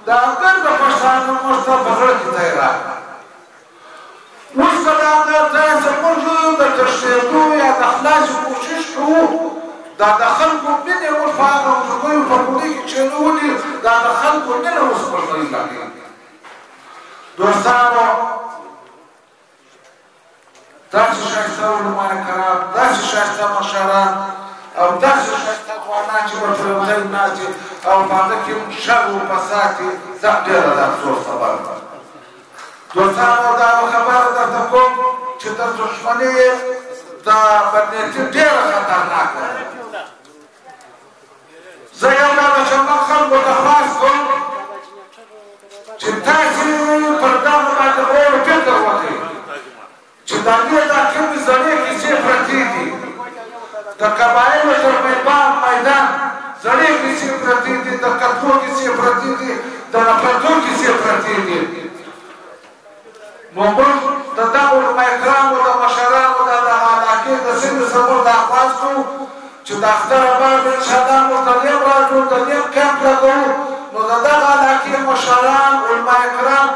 د هغه د پښتانه موږ ته په زړه کې ځای راغلی اوس که د هغه ځای څخه موږ د تښتېدو یا د خلاص کوشش کوو دا د خلکو مینې اوس په هغه ورځنیو په ګوډۍ کې چینولي دا د خلکو مینه اوس په ژوند لګي دوستانو داسې ښایسته علما کرام داسې ښایسته مشران او داسې ښایسته ځوانان چې ورته یو ځای ناست دي او په هغه کې شر و فساد دي زه ډېره د افسوس خبره ده دوستانو دا یوه خبره درته کوم چې د دښمني دا بدنیتي ډېره خطرناکه ده زه یو دا د چمن خلکو ته خلاص کوم چې تاسې پر دغه باندې غوره فکر وکړئ چې د هغې دا کومې زړې کیسې پرتې دي د قبایلو تر میدان زړې کیسې پرتې دي د قتلو کیسې پرتې دي د نفرتو کیسې پرتې دي نو موږ د دغو علما کرامو د مشرانو د دغه علاقې د سیمې څخه موږ درخواست کوو چې د اختر آباد انشاءالله موږ د دې راځو د دې کمپ لګوو نو د دغه علاقې مشران علما کرام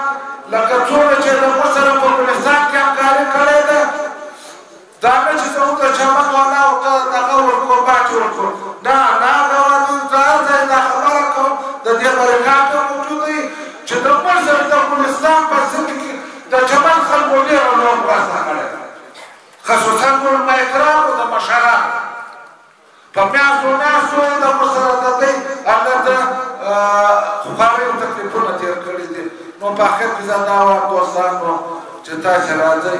لکه څومره چې د موږ سره په ګلستان کې همکاري کړې ده دا نه چې زموږ د چمن والاو ته دغه ورکړو باټې ورکړو نه دا ځای دا خبره کوم د دې برکات موجود دی چې د موږ سره د ګلستان په سیمه کې د چمن خلکو ډېره لوړ مرسته کړې ده خصوصا علما کرامو د مشرانو په میاشتو د موږ سره د دوی هلته خواړه او تکلیفونه تېر کړي دي نو په اخر کې زه دا وایم دوستانو چې تاسې راځئ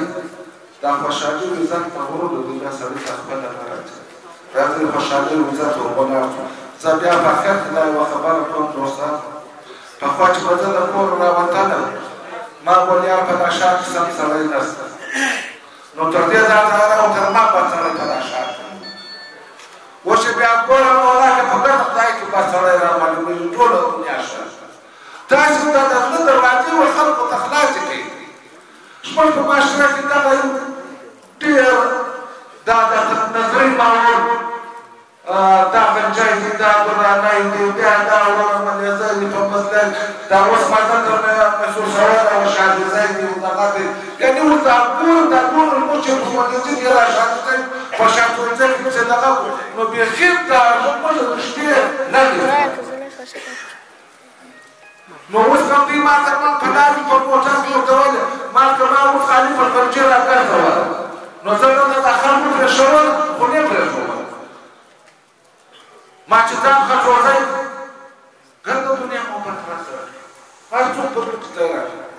دا خوشحالي او عزت په غرور د دنیا سړي ته خپله نه راځي راځي خوشحالي او عزت وربلاړ شو زه بیا په اخر کې دا یوه خبره کوم دوستان پخوا چې به زه د کور راوتلم ما بول یار په دا ښار کې سم سړی نشته نو تر دې ځایه او تر ما بد سړی په دا ښار کې اوس چې بیا ګورم ولاکه په ګرد ځای کې بد سړی رامعلومېږي ټوله دنیا ښه داسې دا د زړه دروازې و خلکو ته خلاصې کوي زموږ په معاشره کې دغه ډېر دا د نظري باور دا غنجای دي دا ګرانای دي بیا دا وړه ملیزه دي په مسله دا اوس ماته تر مسؤل شوی او شاګردای دي دغه دي یعنې اوس دا ټول لمونځ چې په ملیزه کې را شاګردای په شاګردای کې چې دغه نو بیخي دا زموږ رښتې نه دي نو اوس کوم دوی ما ته په لارې په موټر کې ورته ویل ما ته ما اوس خالي په فرجې راګرځوله نو زه دلته د خلکو پرېښول خو نه پرېښول ما چې ځان خټوځی ګرده دنیا محبت راسره هر څوک په زړه کې ځای راکړي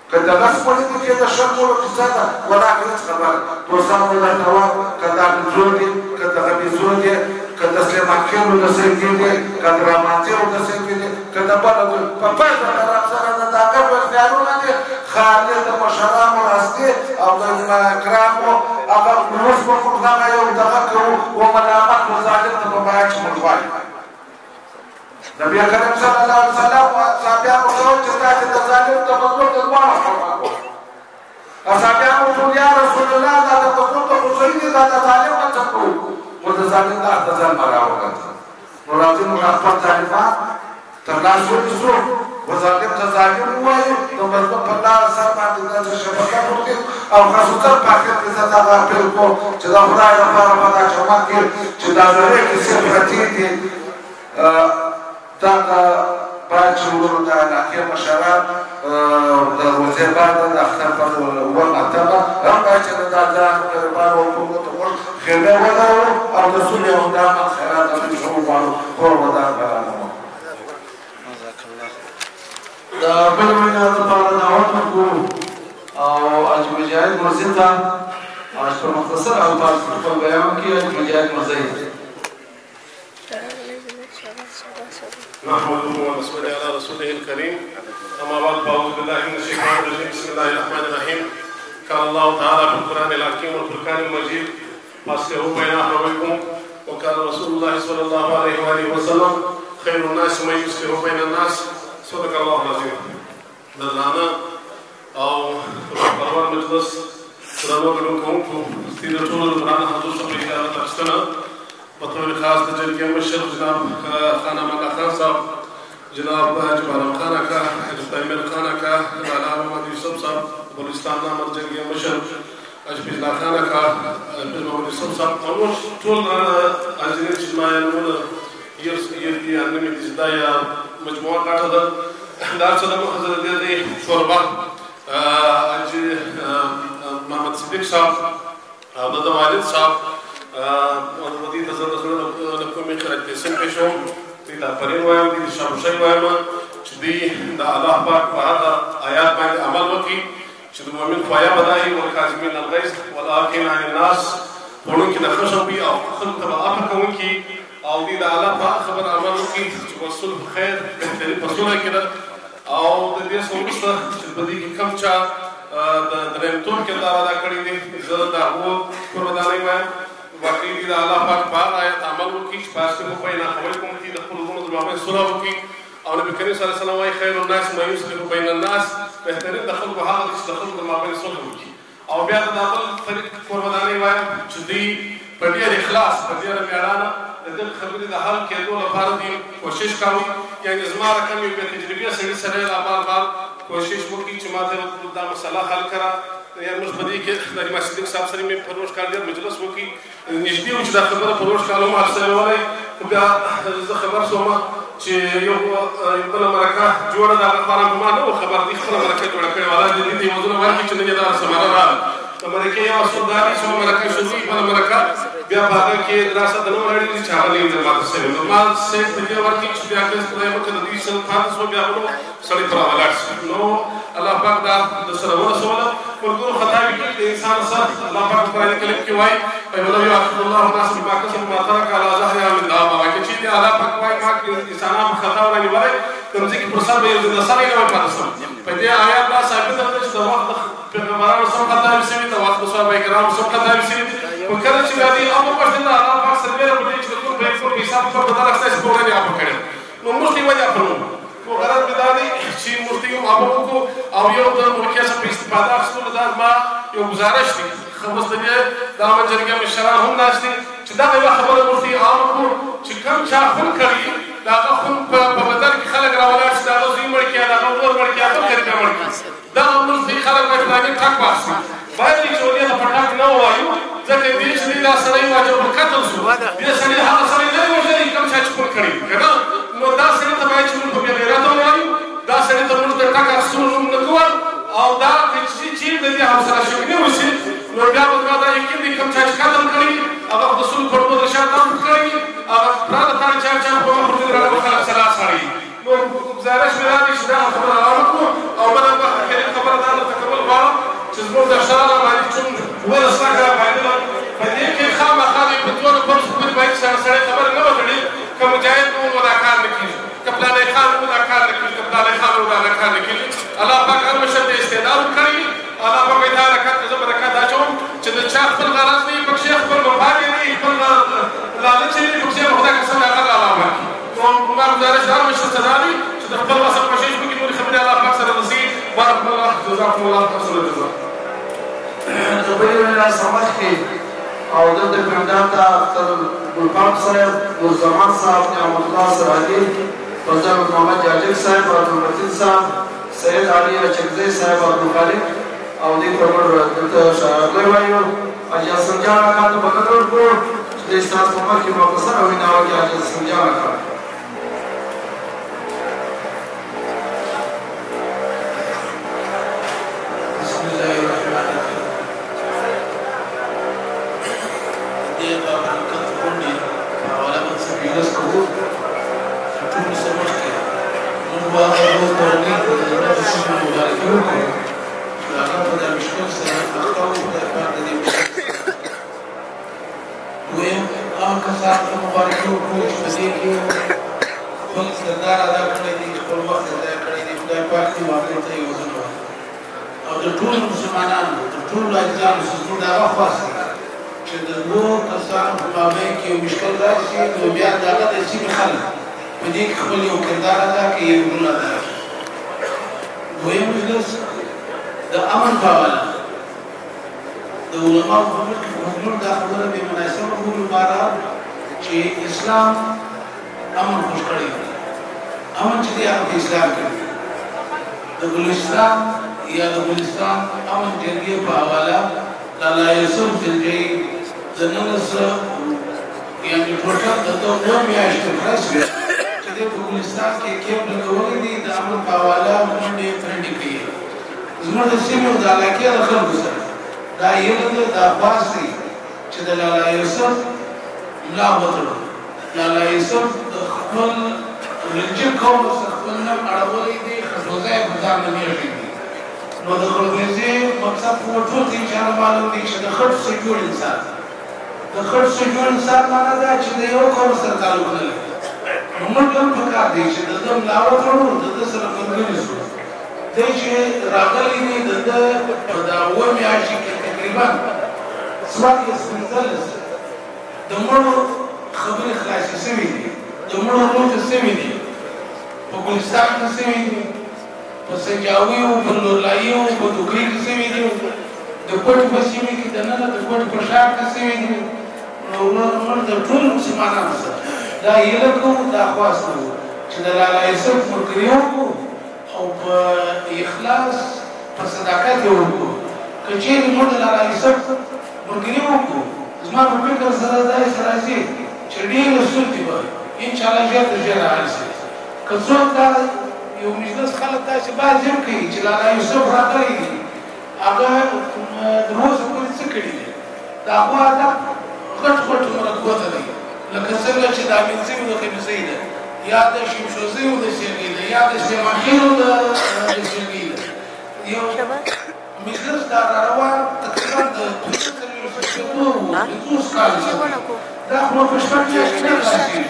که دغه سپوږمۍ کې د شر کولو کیسه ده ولاکه هېڅ خبره دوستان مې درته وایم که دا بېزو دي که دغه بېزو دي که د سلیمان خېلو د سرګي دي که د رامانځیو د سرګي دي که د بله دي په پیل د خراب سره د داګر وختیارونه دي خالي د مشرانو راستي او د کرامو هغه اوس به موږ دغه یو دغه کوو وملامت و ظالم ته په بیان چې موږ وایو نبی کریم صلی الله علیه وسلم صحابیانو ته وویل چې تاسې د ظالم د مظلوم د دواړو خپلوان وو صحابیانو ټول یا رسول الله دا د مظلوم ته خو صحیح دي دا د ظالم نه څه کوو نو د ظالم لار ته ځان مه راوګرځه نو راځئ موږ خپل ظالمان تر لاس ونیسو و ظالم ته ظالم ووایو د مظلوم په لار سر باندې داسې شفقت وکړي او خصوصا په آخر کې زه دغه اپیل کوم چې د خدای لپاره په دا چمن کې چې دا زړې کیسې پرتې دي دغه باید چې ورونو د علاقې مشران د روزې بعد د اختر پر اووم اتمه هم باید چې د دا ځان غریبانو حکومتو موږ خیمې ولرو او د سولې او د امن خیرات او د ښه وغواړو کور ودان برابروو د بل وینا لپاره دعوت ورکوو او حاجي مجاهد مرسي ته په مختصر الفاظ خپل بیان وکړي حاجي مجاهد مرسي نحمده ونصلي على رسوله الكريم اما بعد فاعوذ بالله من الشيطان الرجيم بسم الله الرحمن الرحيم قال الله تعالى في القران الحكيم والفرقان المجيد فاصلحوا بين اخويكم وقال رسول الله صلى الله عليه واله وسلم خير الناس من يصلح بين الناس صدق الله العظيم درانه او پرور مجلس درانه ګډونکو ستاسو ټول درانه حضور څخه اجازه ترسته بطور خاص د جرګې مشر جناب خان امان الله خان صاحب جناب جبارم خان اکا حضرت امیر خان اکا علامه محمد یوسف صاحب بلوچستان نامر جرګې مشر حضرت الله خان اکا حضرت محمد یوسف صاحب او ټول حاضرین چې ما یې نومونه یې انمي دي دا یا مجموعه کاټه ده دا څه د حضرت دې شوربه حاجي محمد صدیق صاحب او د والد صاحب ودې د زړه د کومې خلک سم پېښو دې دا پرې وایم دې شامشي وایم چې دې د الله پاک په هغه آیات باندې عمل وکړي چې د مؤمن خوایا بدایي او کاظمین الغیظ والعافین عن الناس ورونکي د خشم وي او خلک ته عفو کوونکي او دې د الله پاک خبر عمل وکړي چې وصول خیر بهتري پسونه کړه او د دې سمسته چې په دې کې کم چا د درېمتون کې دا ادا کړی دي زه دا هو قرباني وایم واقعي دې د الله پاک په آیت عمل وکړي چې پاس کې په نه خبرې کوم چې د خپل ورونو د مابین صلح وکړي او نبی کریم صلی الله علیه وسلم وايي خیر الناس من يصلح بین الناس بهترین د خلکو هغه چې د خلکو د مابین صلح وکړي او بیا د بل طریق قرباني وایم چې دې په ډېر اخلاص په ډېر میړانه د دې خبرې د حل کېدو لپاره دې کوشش کوي یعنې زما رقم یو بې تجربې سړي سره بار کوشش وکړي چې ما ته دا مسله حل کړه یا موږ په دې کې د امام صدیق صاحب سره مې پروش کال ډېر مجلس وکړي نږدې و چې دا خبره پروش کال هم سره وایي خو بیا زه خبر شوم چې یو بله مرکه جوړه د هغه لپاره ما نه وه خبر دې خپله مرکه جوړه کړې وه الله دې دې موضوعونه ورکړي چې نن یې دغه ثمره راغله د مرکې یو اصول دا دی چې مرکه شروع بله مرکه بیا په هغه کې دراسه د نوم اړینې چې هغه لږ ماته شوې نو ما صحیح په دې ورکړي چې بیا که خدای مکړه د دې سره پاتې شو بیا به نو سړی پر ولاړ شي نو الله پاک دا د سره ورسوله ورګورو خطا وکړي د انسان سر الله پاک قرآن کریم کې وایي ولو یؤاخذ الله الناس بما کسبوا ما ترك على ظهرها من دابة وایي چې دې الله پاک وایي ما انسانان په خطا ورنیولې د ځمکې پر سر به یو د سر نه وای پاتې شو په دې آیات دا ثابته ده چې د وخت پیغمبرانو سم خطا شوي د وخت صحابه کرامو سم خطا شوي او کله چې باندې امر وشو الله پاک سره په دې چې ټول په خپل حساب په بدل اخته په ورته اپ کړي نو موږ یې وایو په نو غرض دا دی چې موږ یو ابو او یو د موقع څخه په استفاده اخیستلو دا ما یو گزارش دی خبرت دې دا مجرګه مشران هم ناشتي چې دا یو خبره ورته عام کو چې کوم چا خپل کړی دا خپل په بدل کې خلک راولای چې دا زوی مړ کې دا نور مړ کې خپل کړی مړ کې دا موږ دې خلک په لاره ټاک واسي باید چې ولې په ټاک نه وایو ځکه دې چې دا سړی واجب قتل شو دې سړی هغه سړی نه وځي کوم چې خپل کړی کنه نو دا سړی ته باید چې موږ په غیرت وایو دا سړی ته موږ ټاک اصول نه کوو او دا چې دې حوصله شوی نه وشي نو بیا موږ دا یقین دي کوم چې قتل کړی هغه د رسول په توګه شاته کړی هغه پراته چې په موږ په راغلو خلک سلا سړی نو گزارش مې راځي چې دا خبره راوړو او بل وخت کې خبره دا تکمل غواړم چې زموږ د شاله باندې چې ورسره باندې په دې کې خامخا د پټولو په څیر باندې سره خبره نه وکړي کوم مجاهد نو ولا کار نه کوي کپلانه خان ولا کار نه کوي کپلانه خان ولا کار نه کوي الله پاک هر مشد استعداد کړی الله پاک دا رکعت زه برکات اچوم چې د چا خپل غرض نه په شیخ خپل مفاد نه خپل لالچ نه په شیخ خدای قسم الله الله نو موږ گزارش هر مشد صداري چې د خپل وسه په شیخ کې نور خبره الله پاک سره نصیب بارک الله جزاكم الله خير جزاء زبیر الله سمح کې او د پیغمبر ته تر ګلپاک صاحب نورزمان صاحب نعمت الله سراجی فضل محمد جاجر صاحب عبدالمتین صاحب سید علی چکزی صاحب عبدالخالق او دې پرمر دلته شاعر وایو اجازه سنجان کا ته بغیر کو د استاد په مخ کې مختصر او نه واقعي اجازه سنجان کا اسلام امن خوش کړی امن چې دی هغه اسلام کې د بلوچستان یا د بلوچستان امن جرګې په حواله لالا یوسف دلجی زننس یعنی ټوټل د دوه میاشتې راځي چې د بلوچستان کې کېم لګولې دي د امن په حواله باندې فرندې کوي زموږ د سیمو د علاقې د خلکو سره دا یو د افاسي چې د لالا یوسف لا وتړو لالا یوسف خپل رنجه قوم سره خپل نام اړولې دي خصوصا په ځان نه میږي نو د خلګوزي مقصد په ټول دي چې معلوم دي چې د خرڅ سجول انسان د خرڅ سجول انسان معنا دا چې د یو قوم سره تعلق نه لري نو موږ هم پکار دي چې د دم لا وتړو د سره کومګنی شو د چې راغلي دي د په دا و میاشتې کې تقریبا سوال یې سپینځل د مړو خبرې خلاصې شوې دي د مړو روزې شوې دي په ګلستان کې شوې دي په سنجاوي او په لورلایي او په دوکري کې شوې دي د کوټ په سیمه کې دننه د کوټ په ښار کې شوې دي نو موږ د ټول مسلمانانو سره دا یې کوو دا خواست کوو چې د لالا یوسف ملګري او په اخلاص په صداقت یې وکړو که چېرې موږ د لالا یوسف ملګري وکړو زما په فکر سره دا راځي چې ډېرې ستونزې به انشاءالله ژر تر ژره حل شي که څوک دا یو مجلس خلک داسې باز هم کوي چې لالا یوسف راغلی دي هغه تر اوسه پورې څه کړي دي د هغو هدف غټ غټ مرکوته دی لکه څنګه چې د امین سیمو د خمیسۍ ده یا د شمشوزیو د سیرګي ده یا د سلیمانخېلو د سیرګي ده یو مجلس دا راروان تقریبا 50 کاله دا خو په شپږ میاشتې نه خلاصېږي.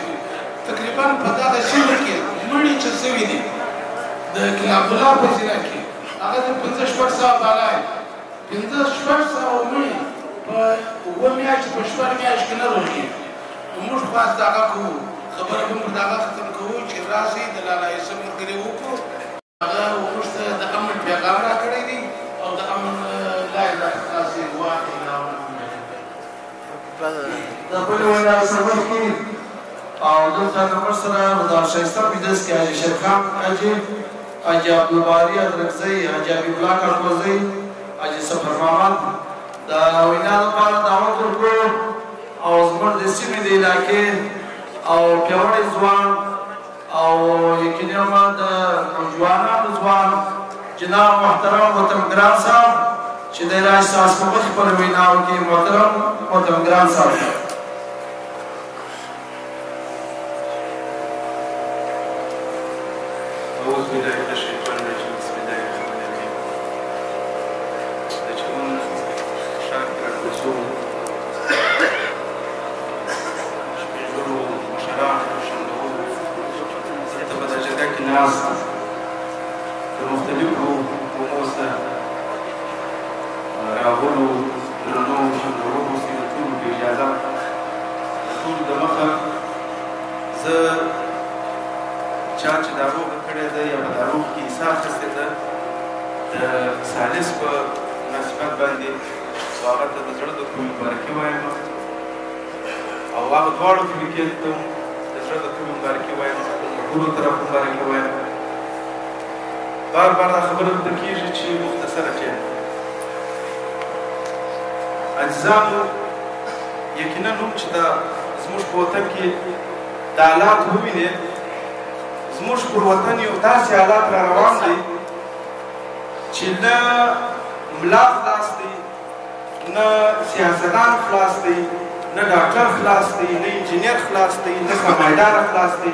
تقریبا په دغه سیمه کې مړي چې سوي دي د کلا عبدالله په سیمه کې هغه د 50-60 بالا یې 50-60 مړي په 7 میاشتې په 6 میاشتې کې نه روغېږي. موږ خاص دغه کوو خبره به موږ دغه ختم کوو چې راسئ د لالا یوسف ملګري وکړو. هغه موږ ته د امن پیغام راکړی دی او د امن لا اله الا الله واحد الا هو. د بلې وینا سبب کې او دلته زموږ سره د ښایسته مجلس کې حاجي شیخ خان حاجي، حاجي عبدالباري ادرکزی، حاجي حبیب الله کړکوزی، حاجي سفر محمد د وینا لپاره دعوت ورکړو او زموږ د سیمې د علاقې او پیاوړی ځوان او یقیني هم د نوجوانانو ځوان جناب محترم وطنګران صاحب چې د راج ساز په مخ پر ویناو کې محترم وطنګران صاحب. أعوذ بالله من الشيطان الرجيم بسم الله الرحمن الرحيم. تكون شاكرا الرسول يجروا مشاريع وشندوه تبدا جدك الناس المختلف وموسى راغلو رنو شندوه سيرتون بإجازة طول دمخه ز چا چې دا روغ کړی ده یا په دا روغ کې عیسا اخیستې ده د ثالث په مناسبت باندې هغه ته د زړه د کومې مبارکي وایم او هغه دواړو فریقې ته د زړه د کومې مبارکي وایم ټولو طرف مبارکي وایم. بار بار دا خبره ورته کېږي چې مختصره کړم. عزیزانو یقینا نوم چې دا زموږ په وطن کې د حالات ووینې زموږ پر وطن یو داسې حالات را روان دی چې نه ملا خلاص دی، نه سیاستدان خلاص دی، نه ډاکټر خلاص دی، نه انجینیر خلاص دی، نه سرمایه‌دار خلاص دی،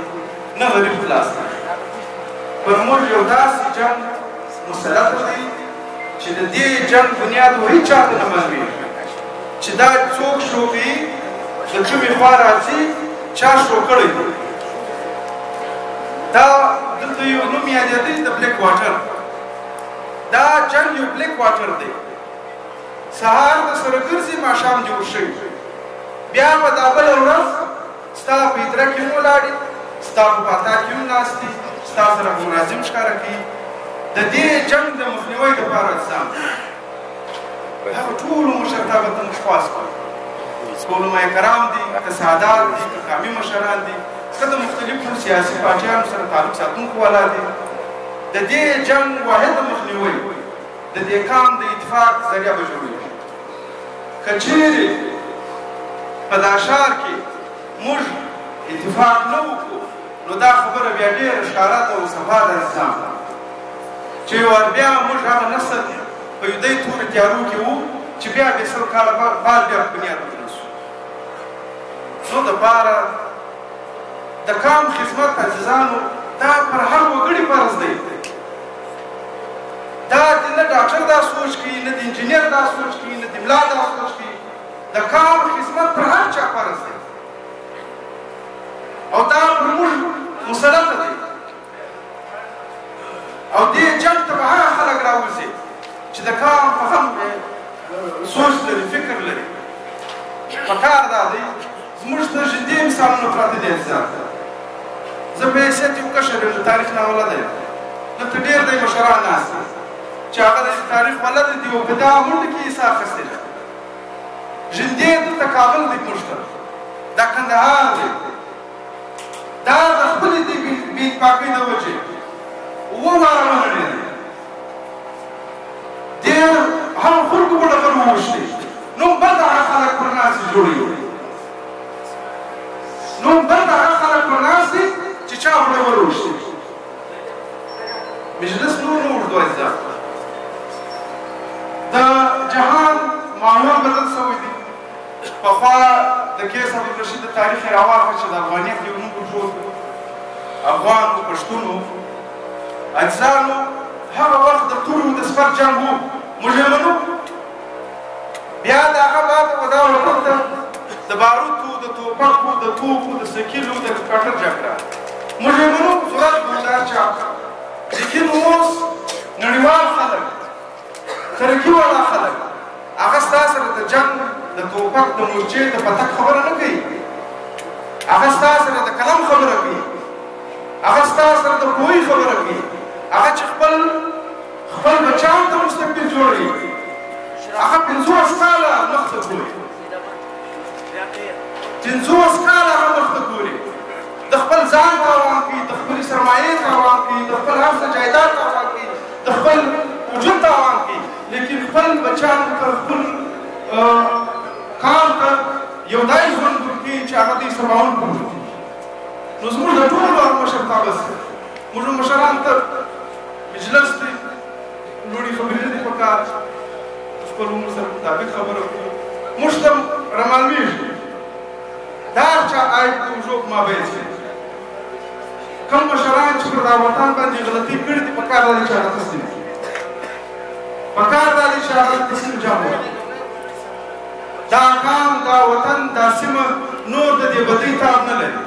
نه غریب خلاص دی. پر موږ یو داسې جنګ مسلط دی چې د دې جنګ بنیاد و هېچ چا ته نه معلومېږي چې دا څوک شروعي د کومې خوا راځي چا شروع کړی دی. دا دلته یو نوم یادېدی د بلیک واټر. دا جنګ یو بلیک واټر دی. سهار د سره ګرځي ماښام جوړ شوي بیا به دا بله ورځ ستا په ادره کې هم ولاړې ستا په پاتا کې هم ناست دي ستا سره مناظم ښکاره کوي. د دې جنګ د مخنیوي دپاره ځان هغه ټولو مشرتابه ته موږ خواست کړو. که علماء کرام دي، که سادات دي، که قامي مشران دي، که د مختلفو سیاسي پارټیانو سره تعلق ساتونکو والا دي. د دې جنګ واحد مخنیوی د دې کام د اتفاق ذریعه به جوړېږي. که چیرې په دا ښار کې موږ اتفاق نه وکړو نو دا خبره بیا ډېره ښکاره ده او صفا ده نظام چې ور بیا موږ هغه نسل په یودۍ تورې تیارو کې وو چې بیا بیا 100 کاله بعد بیا په بنیاد ونیسو. نو دپاره د کام خدمت عزیزانو دا پر هر وګړي فرض دی. دا نه ډاکټر دا سوچ کوي، نه د انجینیر دا سوچ کوي، نه د ملا دا سوچ کوي. د کام خدمت پر هر چا فرض دی او دا پر موږ مسلطه دی. او دې جنګ ته به هغه خلک راوځي چې د کام په هم سوچ لري، فکر لري. پکار دا دی زموږ ته ژوندي مثالونه پراته دي عزیزان. زه په حیثیت یو کشر یم، د تاریخ ناولده یم. دلته ډېر دی مشران ناست دي چې هغه د تاریخ بلده دي او په دغه غونډه کې حصه اخیستې ده. ژوندي دلته کابل دی موږ ته، دا کندهار دی. دا د خپلې دې بې اتفاقۍ د وجې 7 واره ونړېدی. ډېر هغو خلکو به ډبرې ووښتې نو بل د هغه خلک پر ناستې جوړوي. نو بل د هغه خلک پر ناست دي چې چا به ډبرې ووښتې. مجلس نور نه اوږدو عزیزان. د جهان معمول بدل شوی دی. پخوا د کیس عبدالرشید د تاریخ یې راواخیست چې د افغانیت یو نوم ورجوړ کړو. افغان و پښتون و. عزیزانو هغه وخت د تورو د سپر جنګ و، موږ یې منو. بیا د هغه و دا وطن ته د باروتو د توپکو د توپو د سکیلو د کټر جګړه موږ یې منو صورت ګلدار چا لیکن اوس نړیوال خلک ترقي والا خلک هغه ستا سره د جنګ د توپک د مورچې د پتک خبره نه کوي هغه ستا سره د قلم خبره کوي هغه ستا سره د پوهې خبره کوي هغه چې خپل بچیانو ته مستقبل جوړوي هغه 50 کاله مخته ګوري 50 کاله هغه مخته ګوري د خپل ځان تاوان کوي د خپلې سرمایې تاوان کوي د خپل هر څه جایداد تاوان کوي د خپل وجود تاوان کوي لیکن خپل بچیانو ته خپل کار ته یو داسې ژوند ورکوي چې هغه دوی سرباون کړي نو زموږ د ټولو هغه مشرتابه موږ مشران ته مجلس دی لوړې خبرې نه دي پکار خپل عمر سره مطابق خبره کړو موږ ته رامعلومېږي دا هر چا عیب د اوږو په مابین کې کوم مشران چې پر دا وطن باندې غلطي کړې دي پکار دا دي چې هغه تسلیم کړي پکار دا دي چې هغه تسلیم جام وکړي دا قام دا وطن دا سیمه نور د دې بدۍ تاب نه لري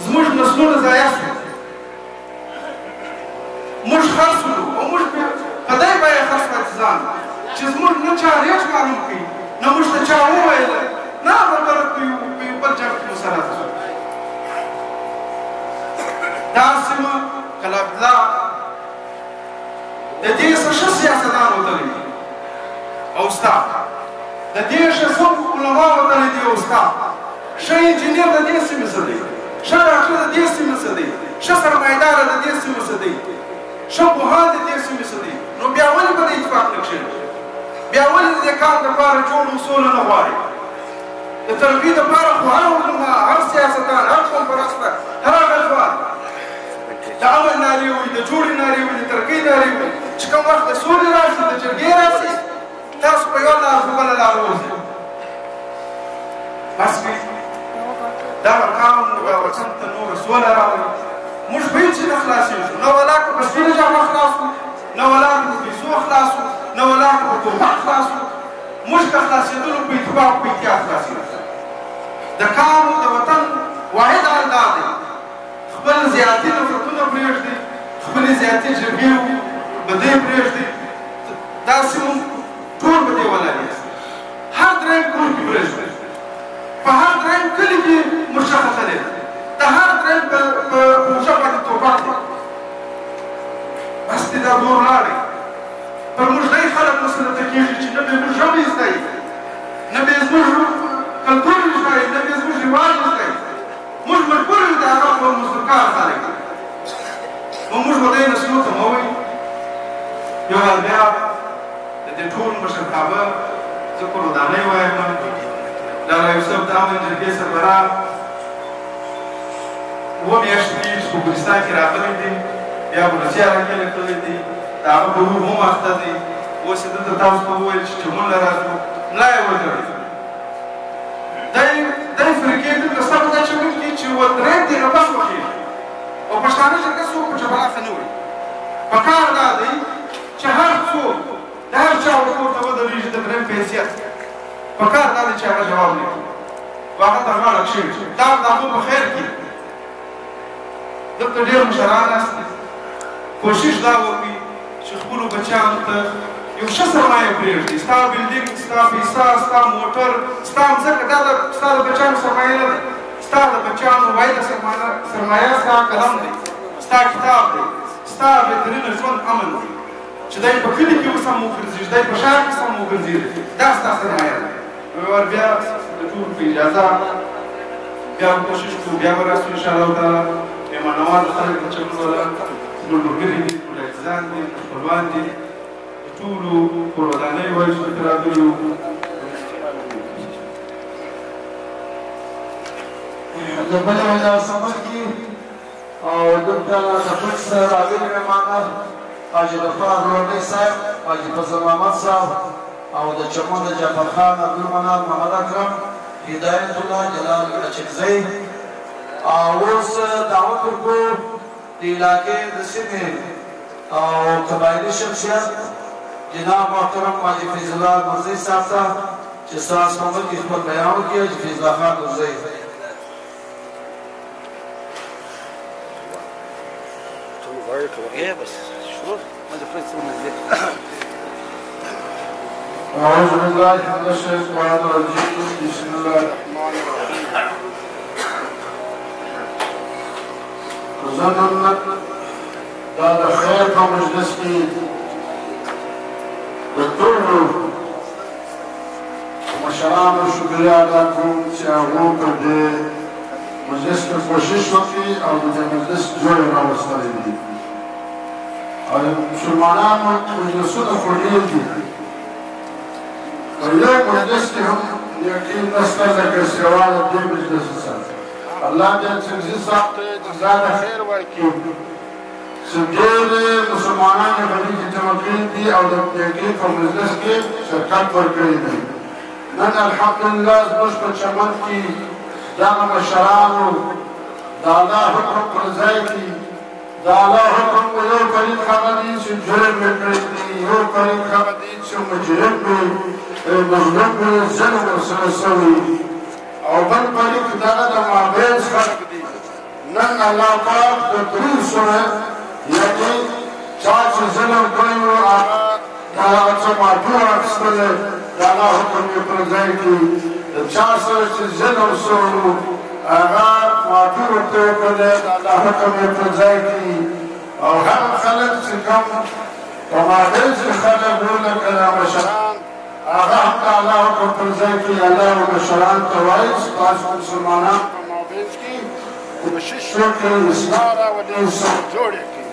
زموږ نسلونه ضایع شول موږ خرڅ کړو او موږ په دې بیه خرڅ کړو ځان چې زموږ نه چا ریټ معلوم کړي نه موږ ته چا وویل نه خبره کوي په یو بل جنګ کې مسلط شو دا سیمه کلابلا د دې څه ښه سیاستدان وتلی او ستا د دې ښه څو علما وتلی دي او ستا ښه انجینر د دې سیمې څه دی ښه ډاکټر د دې سیمې څه دی ښه سرمایهدار د دې سیمې څه دی ښه پوهان د دې سیمې څه دی نو بیا ولې به د اتفاق نه کښېني بیا ولې د دې کار دپاره جوړ اصول نه غواړي د ترقۍ دپاره خو هر علما هر سیاستدان هر قوم پرسته هر هغه ځوان د امن نارې وي د جوړې نارې وي د ترقۍ نارې وي چې کوم وخت د سولې راشي د جرګې راشي تاسو په یوه لار په بله لار ووځئ بس دغه قام دغه وطن ته نوره سوله راوړي موږ به هېڅ نه خلاصېږو نه ولا که په سپینه جامه خلاص وو نه ولا که په پیسو خلاص وو نه ولا که په توپک خلاص وو موږ که خلاصېدلو په اتفاق په اتحاد خلاصېږو د قام د وطن واحد حل دا دی خپل زیاتي نفرتونه پرېږدي خپلې زیاتي جرګې بدۍ پرېږدي دا سیمه ټول به دې ولاړېږي هر درېیم کور کې پرېږدي په هر درېیم کلي کې مرچه ختلې ده د هر درېیم په پوشه باندې توپک دی بس دې دا دور لاړې پر موږ دای خلک مسلطه کېږي چې نه به موږ ژبې زده یي نه به زموږ کلتور زده یي نه به زموږ رواج زده یي موږ مجبور یو د هغه په مستقار خلک نو موږ به دې نسلو ته مه وایي یو ځل بیا د دې ټول مشرتابه زه قربانۍ وایم لالا یوسف د امن جرګې سربراح اووه میاشتې کېږي چې په ګلستان کې راغلی دی بیا بولسیا راکېله کړی دی د هغه په روح هم اخته دی اوس یې دلته تاسو ته وویل چې چمن له راځو ملا یې وتړئ دی فرقې دلته ستا په دا چمن کې چې ودرېد دی نو بس وخېږي او پښتانه جرګه څوک په جبهه نه وړي پکار دا دی چې هر څوک د هر چا ورپورته ودرېږي د درېیم په حیثیت پکار دا دی چې هغه جواب نه کړي او هغه ته غاړه کښېږدي دا د هغو په خیر کې دلته ډېر مشران ناست دي کوشش دا وکړي چې خپلو بچیانو ته یو ښه سرمایه پرېږدي ستا بلډینګ ستا پیسه ستا موټر ستا مځکه دا ستا د بچیانو سرمایه نه ده ستا د بچیانو واحده سرمایه ستا قلم دی ستا کتاب دی ستا بهترینه ژوند امن دی چې دی په کلي کې اوس هم وګرځېږي دی په ښار کې هم وګرځېږي دا ستا سرمایه ده ور بیا د ټولو په اجازه بیا به کوشش کوو بیا به راسو انشاءالله تعالی مېلمانهوال خلک د چمن والا زموږ ملګري دي ټول عزیزان دي خپلوان دي د ټولو کور ودانۍ وایو چې دلته راغلي یو د بلې وجه سمر کې او دلته د پټ سره راغلي مېلمانه حاجي غفار لوړی صاحب حاجي فضل محمد صاحب او د چمن د جعفر خان عبدالمنان محمد اکرم هدایت الله جلال اچکزی اوس دعوت ورکړو د علاقې د سیمې او قبایلي شخصیت جناب محترم قاضي فیض الله ګرزی صاحب ته چې ستاسو په مخ کې خپل بیان وکړي چې فیض الله خان ګرزی أعوذ بالله من الشيطان الرجيم بسم الله الرحمن الرحيم زمن دا د خیر په مجلس کې د ټولو مشرانو شکریه ادا کوم چې هغوی په دې مجلس کې کوشش وکړي او د دې مجلس جوړې راوستلی دي او د مسلمانانو مجلسونه خو ډېر دي په یو مجلس کې هم یقین نشته لکه سوا د دې مجلس څخه الله دې څنګه صاحب ته جزا د خیر ورکړي چې ډېر مسلمانان یې په دې کې جمع کړي دي او د دې په مجلس کې شرکت ورکړي دي نن الحمدلله زموږ په چمن کې دغه مشرانو د الله حکم پر ځای کې د الله حکم په یو فرید هغه دي چې جرم یې کړی دي یو فرید هغه دي چې مجرم وي مظلوم وي ظلم ورسره شوی او بل فرید دغه د مابین خلق دي نن الله پاک د درود سره یعنی چا چې ظلم کړی وو هغه د هغه څه معافي واخیستلی د الله حکم یې پر ځای کې د چا سره چې ظلم شوی وو هغه معافي ورته وکړلی د الله حکم یې پر ځای کې او هغه خلک چې کوم په مابین کې خلک وو لکه دا مشران هغه هم د الله حکم پر ځای کې الله مشران ته وایي چې تاسو مسلمانان په مابین کې کوشش وکړئ اصلاح راولئ سم جوړ یې کړئ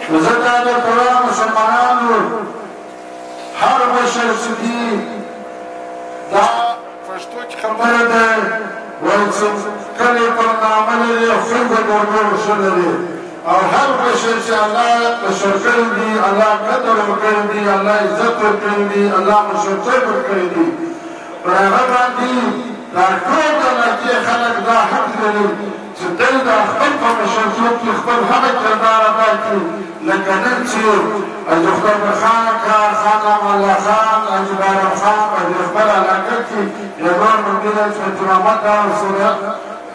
نو زه دا درته وایم مسلمانانو هر بشر چې دي دا پښتو کې خبره ده وایي چې کلي پر نامه لري او خلکو ګورګور ښه لري او هر بشر چې الله بشر کړی دي الله قدر ورکړی دي الله عزت ورکړی دي الله مشرتوب ورکړی دي پر هغه باندې دا ټول د لکې خلک دا حق لري چې دوی د خپل په مشرتوب کې خپل هغه کردار ادا کړي لکه نن چې حاجي خدای خان کار خان امان الله خان حاجي بارم خان په دې خپل علاقه کې یو نور ملګری چې محمد سره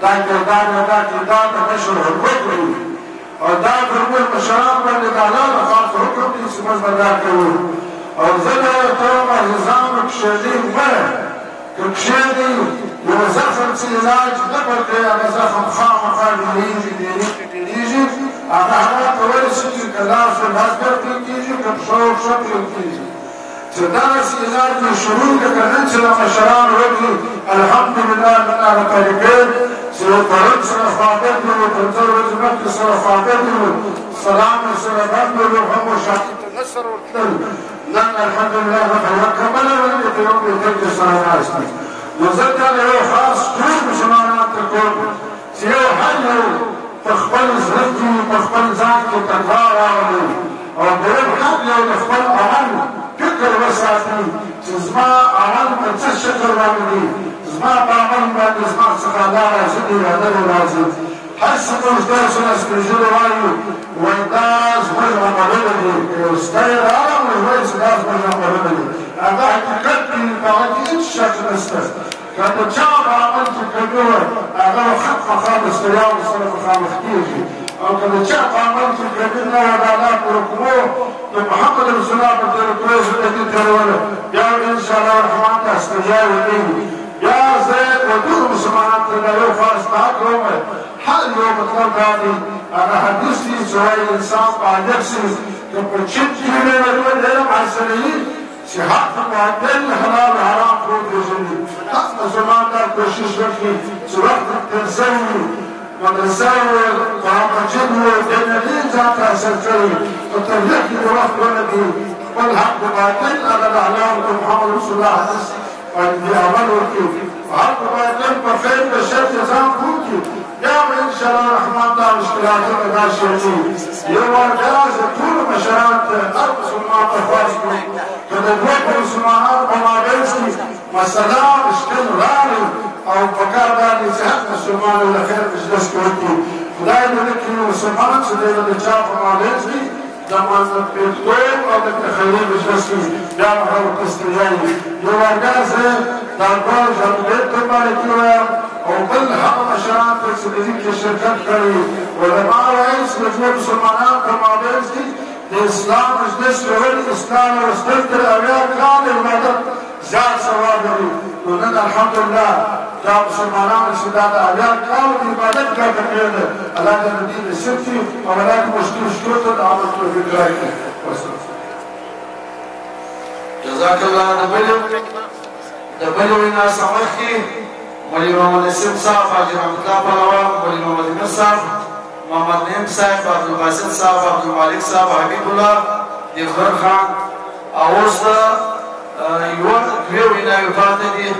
دا کردار ادا کړي دا د مشر حقوق لري او دا ټول مشران باندې د الله د خاص حکم دي چې موږ ادا کوو او زه دا ټول عزیزانو کښېني مه که کښېني یو زخم چې علاج نه ورکوي هغه زخم خامخا ډېرېږي ډېرېږي هغه هغه کولی شي چې که لاس و لاس بیا پرې کېږي که پښه و پښه پرې کېږي چې دغسې علاج یې شروع کړه که نن چې د مشرانو وکړي الحمدلله من هغه طریقې چې پرون سره خوابد وو پنځه ورځې مخکې سره خوابد وو سلام یې سره بند وو هم شاهد ته نه سره ورتلل نن الحمدلله هغه یوه کمله باندې په یو میټنګ کې سره ناست دي نو زه دا یو خاص ټول مسلمانانو ته کوم چې یو هر یو په خپل زړه کې په خپل ځان کې تقوا راولي او بل هر یو د خپل عمل فکر وساتي چې زما عمل په څه شکل باندې زما په عمل باندې زما څخه الله راځي دی راځي راځي هر څه موږ تاسو نه سپېژنو وایو وایي دا زموږ عملونه دي یو ستړی راغلی وایي چې دا زموږ عملونه دي هغه حقیقت دی په هغه کې هېڅ شک نشته که د چا په عمل کې کمي وي هغه خامخا د ستړیاوو سره مخامخ کېږي او که د چا په عمل کې کمي نه وي د الله په حکمو د محمد رسول الله په طریقو زندګي تېروله بیا انشاءالله رحمان ته ستړیا ولېږي بیا زه د ټولو مسلمانانو ته دا یو خاص دعا کوم هر یو مطلب دا دی هغه حدیث دی چې وایي انسان بالغ شي که په چپ کې د علم حاصلوي چې حق معدل حلال حرام خوب پېژني هر مسلمان دا کوشش وکړي چې وخت پنځه وي مدرسه وي قرآن مجید وي دیني ځان ته حاصل کړي په تبلیغ کې د وخت ولګي خپل حق باطل هغه د الله او محمد رسول الله حدیث باندې عمل وکړي حق باطل په خیر په شر کې ځان وکړي بیا به انشاءالله رحمان دا مشکلاتونه دا شي یو وار بیا زه ټولو مشرانو ته هر مسلمان ته خواهش کوم که د دوه مسلمانانو په مابین کې مسله مشکل راغی او په کار دا دی چې هر مسلمان له خیر مجلس کې وکړي خدای دې وکړي مسلمان چې دی د چا په مابین کې د د منځپېرتوب او د تخیل مجلس کې بیا به هغه قسطنطنیه یو وارګه زه د اکبر جمهوریت ته مبارکي وایم او بل هغه مشران په چې د دې کې شرکت کړی علما وایي چې د ټولو مسلمانانو په مابینځ کې د اسلام مجلس کول اسلام لوستل تر 80 کاله عبادت زیات ثواب لري نو نن الحمدلله دا مسلمانانو چې دا د 80 کالو د عبادت ګټه کړې ده الله دې د دې نصیب کړي او الله دې مشکل ته د عمل توفیق راکړي جزاک الله د بلې وینا سمخ کې مولوي محمد نسیم صاحب حاجي رحمت الله پلوان مولوي محمد امیر صاحب محمد نعیم صاحب عبدالباسط صاحب عبدالمالک صاحب حبیب الله دلبر خان او اوس یوه دوې ویناوې پاتې دي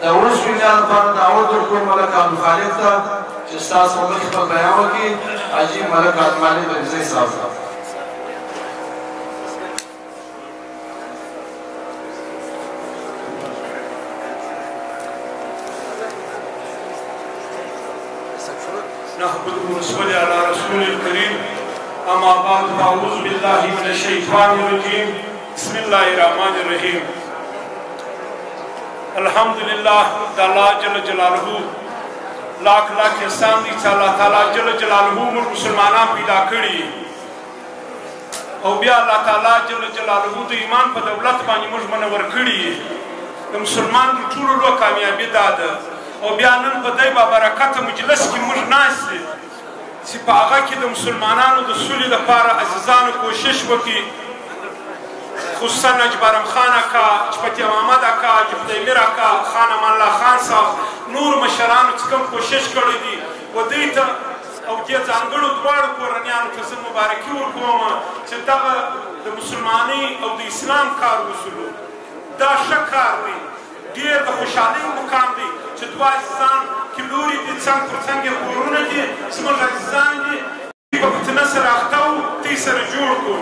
د اوس وینا لپاره دعوت ورکوم ملک عبدالخالق ته چې ستاسو مخکې خپل بیان وکړي حاجي ملک عبدالمالک بریزی صاحب نحمده ونصلي على رسول الكريم اما بعد فاعوذ بالله من الشيطان الرجيم بسم الله الرحمن الرحيم الحمد لله الله جل جلاله لاکھ لاکھ احسان دي چې الله تعالی جل جلاله موږ مسلمانان پیدا کړي او بیا الله تعالی جل جلاله د ایمان په دولت باندې موږ منور کړي د مسلمان د ټولو لوی کامیابي دا ده او بیا نن په دې برکت مجلس کې موږ ناست دي چې په هغه کې د مسلمانانو د سولې لپاره عزیزانو کوشش وکړي خصوصا اجبارم خان اکا چپتی محمد اکا جفت امیر اکا خان امان الله خان صاحب نور مشرانو چې کوم کوشش کړی دي و دوی ته او دې ځانګړو دواړو کورنیانو ته زه مبارکي ورکوم چې دغه د مسلمانۍ او د اسلام کار وسولو دا ښه کار دی ډېر د خوشحالۍ مقام دی چې دوه عزیزان کې لوري دي څنګ پر څنګ یې کورونه دي زموږ عزیزان دي په فتنه سره اخته وو دوی سره جوړ کړو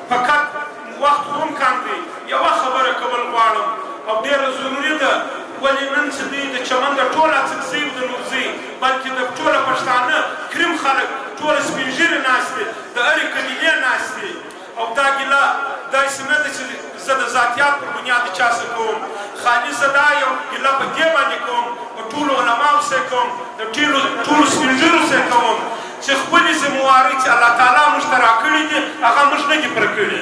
فقط وخت هم کم دی یوه خبره کول غواړم او ډېره ضروري ده ولې نن چې دوی د چمن د ټول اڅکزۍ او د نورزۍ بلکې د ټوله پښتانه کریم خلک ټوله سپین ږیرې ناست دي د هرې قبیلې ناست دي او دا ګیله داسې نه ده چې زه د ذاتیات پر بنیاد چا څه کوم خالي زه دا یو ګیله په دې باندې کوم په ټولو علماو سره کوم د ټولو سپین ږیرو سره کوم چې خپلې ذمهوارۍ چې الله تعالی موږ ته راکړي دي هغه موږ نه دي پوره کړي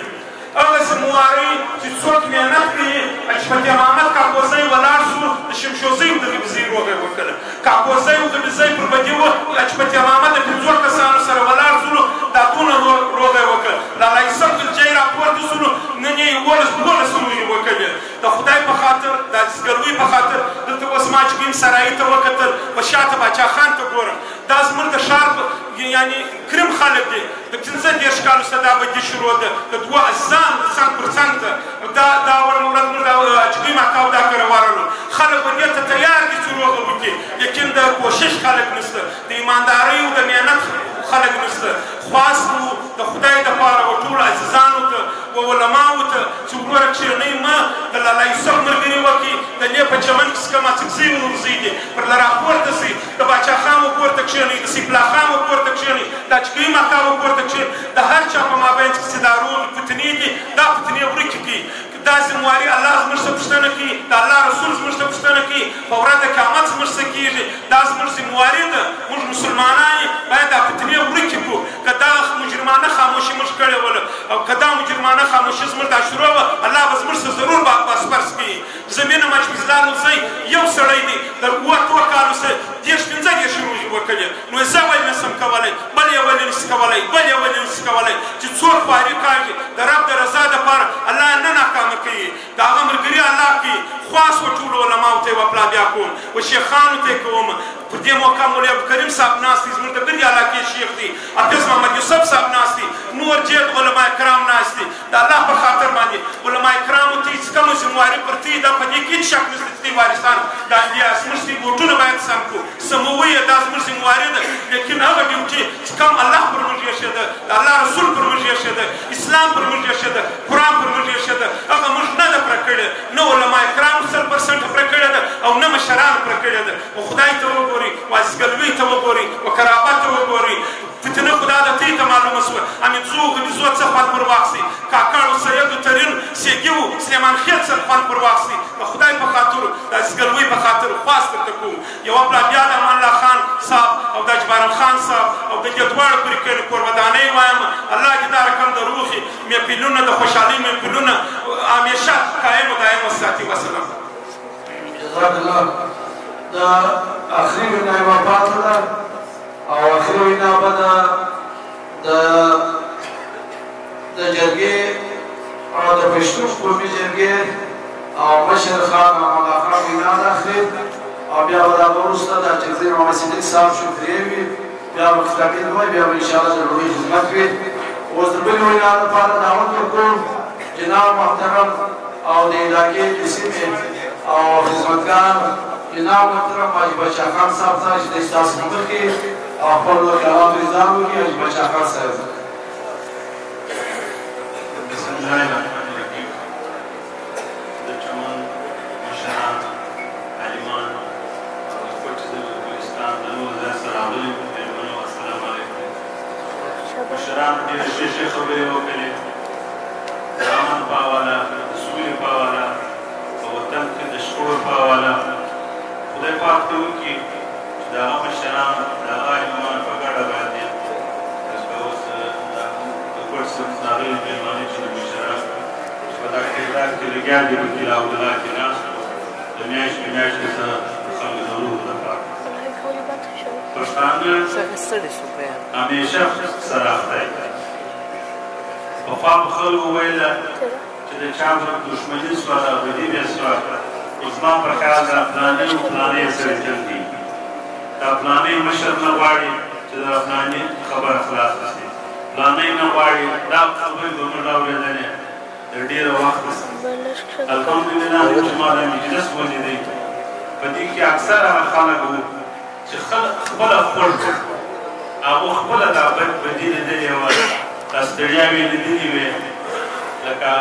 هغه ذمهوارۍ چې څوک محنت کوي حجپتي محمد کاکوزی ولاړ شو د شمشوزۍ او د غبزۍ روغه یې وکړه کاکوزی او غبزۍ پر بدي وه حجپتي محمد د پنځو کسانو سره ولاړ شولو دا دونه روغه یې وکړه لالا یوسف الجی راپورته شولو نن یې 12 لوحې وکړې د خدای په خاطر د عزیزګروۍ په خاطر دلته اوس ما چې کوم سرایي ته وکتل په شاته باچا خان ته ګورم دا زموږ د ښار یعنې کریم خلک دي د 15 کالو څخه دا بدي شروع ده د دوه عزیزان د څنګ پر څنګ ده دا وړمه ورځ موږ د اچګۍ ماکاو دا کره ورغلو خلک به دې ته تیار دي چې روغه وکړي لیکن د کوشش خلک نشته د ایماندارۍ او د محنت خلک نشته خواست وو د خدای دپاره و ټولو عزیزانو ته و علماو ته چې وروره کښېنئ مه د لالا یوسف ملګري وکړي د دې په چمن کې چې کوم اڅکزۍ و نورزۍ دي پر له راپورته شئ د باچا خان و کور ته کښېنئ د سیف الله خان و کور ته کښېنئ د اچګۍ ماکا و کور ته کښېنئ د هر چا په مابینځ کې چې دا روغې فتنې دي دا فتنې ورکې کړي دا ذمهواري الله زموږ څخه پوښتنه کوي د الله رسول زموږ څخه پوښتنه کوي په ورځ د قیامت زموږ څه کېږي دا زموږ ذمهواري ده موږ مسلمانان یې باید دا فتنې ورکې کړو که دا مجرمانه خاموشي موږ کړې وله او که دا مجرمانه خاموشي زموږ دا شروع وه الله به زموږ څه ضرور باسپرس کوي زه مینه ما چې فضلال نورزی یو سړی دی د 7 کالو څه 10-15 روژې وکړې نو زه ولې نشم کولی بل یې ولې نشي کولی بل یې ولې نشي کولی چې څوک خواري کاږي د رب د رضا دپاره الله نه ناکامه کوي د هغه ملګري الله کوي خواست و ټولو علماو ته یې وپلا بیا کوم و شیخانو ته یې کوم پر دې موقع مولوي عبدالکریم صاحب ناست دي زموږ د بلې علاقې شیخ دي حافظ محمد یوسف صاحب ناست دي نور ډېر علما کرام ناست دي د الله په خاطر باندې علما کرامو ته چې کومه ذمهواري پرته وي دا په دې کې هېڅ شک نشته چې دوی وارثان دا زموږ دې بوټونه باید سم کړو سموي یې دا زموږ ذمهواري ده لیکن هغه ډیوټي چې کوم الله پر موږ ایښې ده د الله رسول پر موږ ایښې ده اسلام پر موږ ایښې ده قرآن پر موږ ایښې ده هغه موږ نه ده پوره کړې نه علما کرامو 100% پوره کړې ده او نه مشرانو پوره کړې ده او خدای ته وګورئ و عزیزګلوۍ ته وګورئ و کرامت ته وګورئ فتنه خدا د تی ته معلومه شوه امین څوک دې زو څه خوند پر واخلي کاکړو سیدو ترین سیګیو سلیمان خېل څه خوند پر واخلي د خدای په خاطر د ازګلوۍ په خاطر خواست درته کوم یوه پلا بیا د امان الله خان صاحب او د اجبارم خان صاحب او د دې دواړو پورې قربانۍ وایم الله دې دا رقم د روحي محفلونه د خوشحالۍ محفلونه همیشه قایم و دایم وساتي وسلام جزاک الله د اخري وینا یې پاتې ده او اخري وینا به د جرګې او د پښتون قومي جرګې او مشر خان محمد خان وینا ده اخري او بیا به د هغه وروسته د چغزي محمد صدیق صاحب شکریې وي بیا به خطابې وي بیا به انشاءالله د ډوډۍ خدمت وي اوس د بلې وینا لپاره دعوت ورکوم جناب محترم او د علاقې د سیمې او خدمتګار جناب محترم حاجي بادشاه خان صاحب ته چې د ستاسو په مخ کې او خپل کلام نظام وکړي حاجي بادشاه خان صاحب بسم الله الرحمن الرحیم د چمن مشران عالمان او د کوچ د افغانستان د نور ځای سره راغلي مېلمنو السلام علیکم مشران ډېرې ښې خبرې وکړې د امن په حواله د سولې په حواله په وطن کې د شکور په حواله خدای پاک ته وکړي چې د هغه مشران د هغه عالمان په ګډه باندې اوس د کوټ صاحب د هغې مېلمانې چې د مشران چې په دغه کردار کې لګیا دي په کلا عبدالله کې ناست د میاشتې میاشتې څه د خلکو د روح لپاره پښتانه همیشه سره اخته پخوا به خلکو ویله چې د چا دښمني سوه ده بدي بې سوه خو زما په خیال دا فلاني و فلانۍ سره جنګ دي دا فلانۍ مشر نه غواړي چې د فلاني خبره خلاصه شي فلانۍ نه غواړي دا خبرې به موږ اورېدلې د ډېره وخته الحمدلله چې ما دا مجلس ولیدی په دې کې اکثر هغه خلک وو چې خپله خوږ هغو خپله دا بدي لیدلې وه دا ستړیاوې لیدلې وې لکه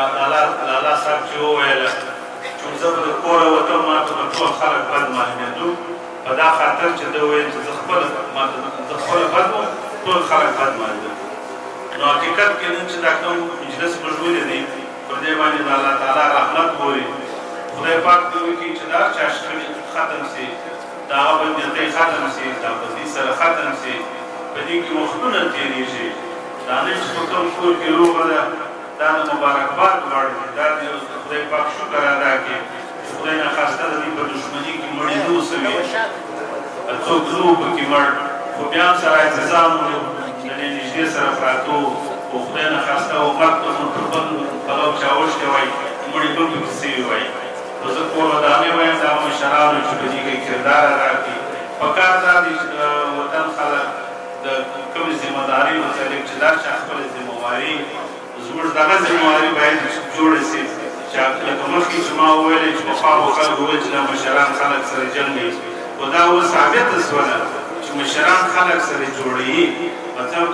لالا صاحب چې وویله چې زه به د کوره وتم ما ته به ټول خلک بد معلومېدو په دا خاطر چې ده وویل چې زه خپله بد وم ټول خلک بد معلومېدو نو حقیقت کې نن چې دا کوم مجلس موږ ولیدی پر دې باندې د الله تعالی رحمت ووري خدای پاک دې وکړي چې دا چا شخړې ختم سي د هغه بدنیتۍ ختم سي دا بدي سره ختم سي په دې کې وختونه تېرېږي دا نه چې په کوم کور کې روغه ده دا د مبارکباد وړ دی دا د خدای پاک شکر ادا کړي چې خدای ناخواسته د دوی په دښمني کې مړي نه وسوي څوک ځو پکې مړ خو بیا هم سره اعتزام وو د دې نږدې سره پراته وو خو خدای ناخواسته و مرګ ته مو پر بل پلو چا اوښتی وای مړي بل پکې سوي وای نو زه کور ودانې وایم د هغه مشرانو چې په دې کې کردار ادا کړي پکار دا دی چې د وطن خلک د کومې ذمهدارۍ متعلق چې دا چا خپله ذمهواري زموږ دغه ذمهواري باید جوړه سي چې لکه مخکې چې ما وویلې چې پخوا به خلکو وویل چې دا مشران خلک سره جنګوي خو دا اوس ثابته شوله چې مشران خلک سره جوړوي مطلب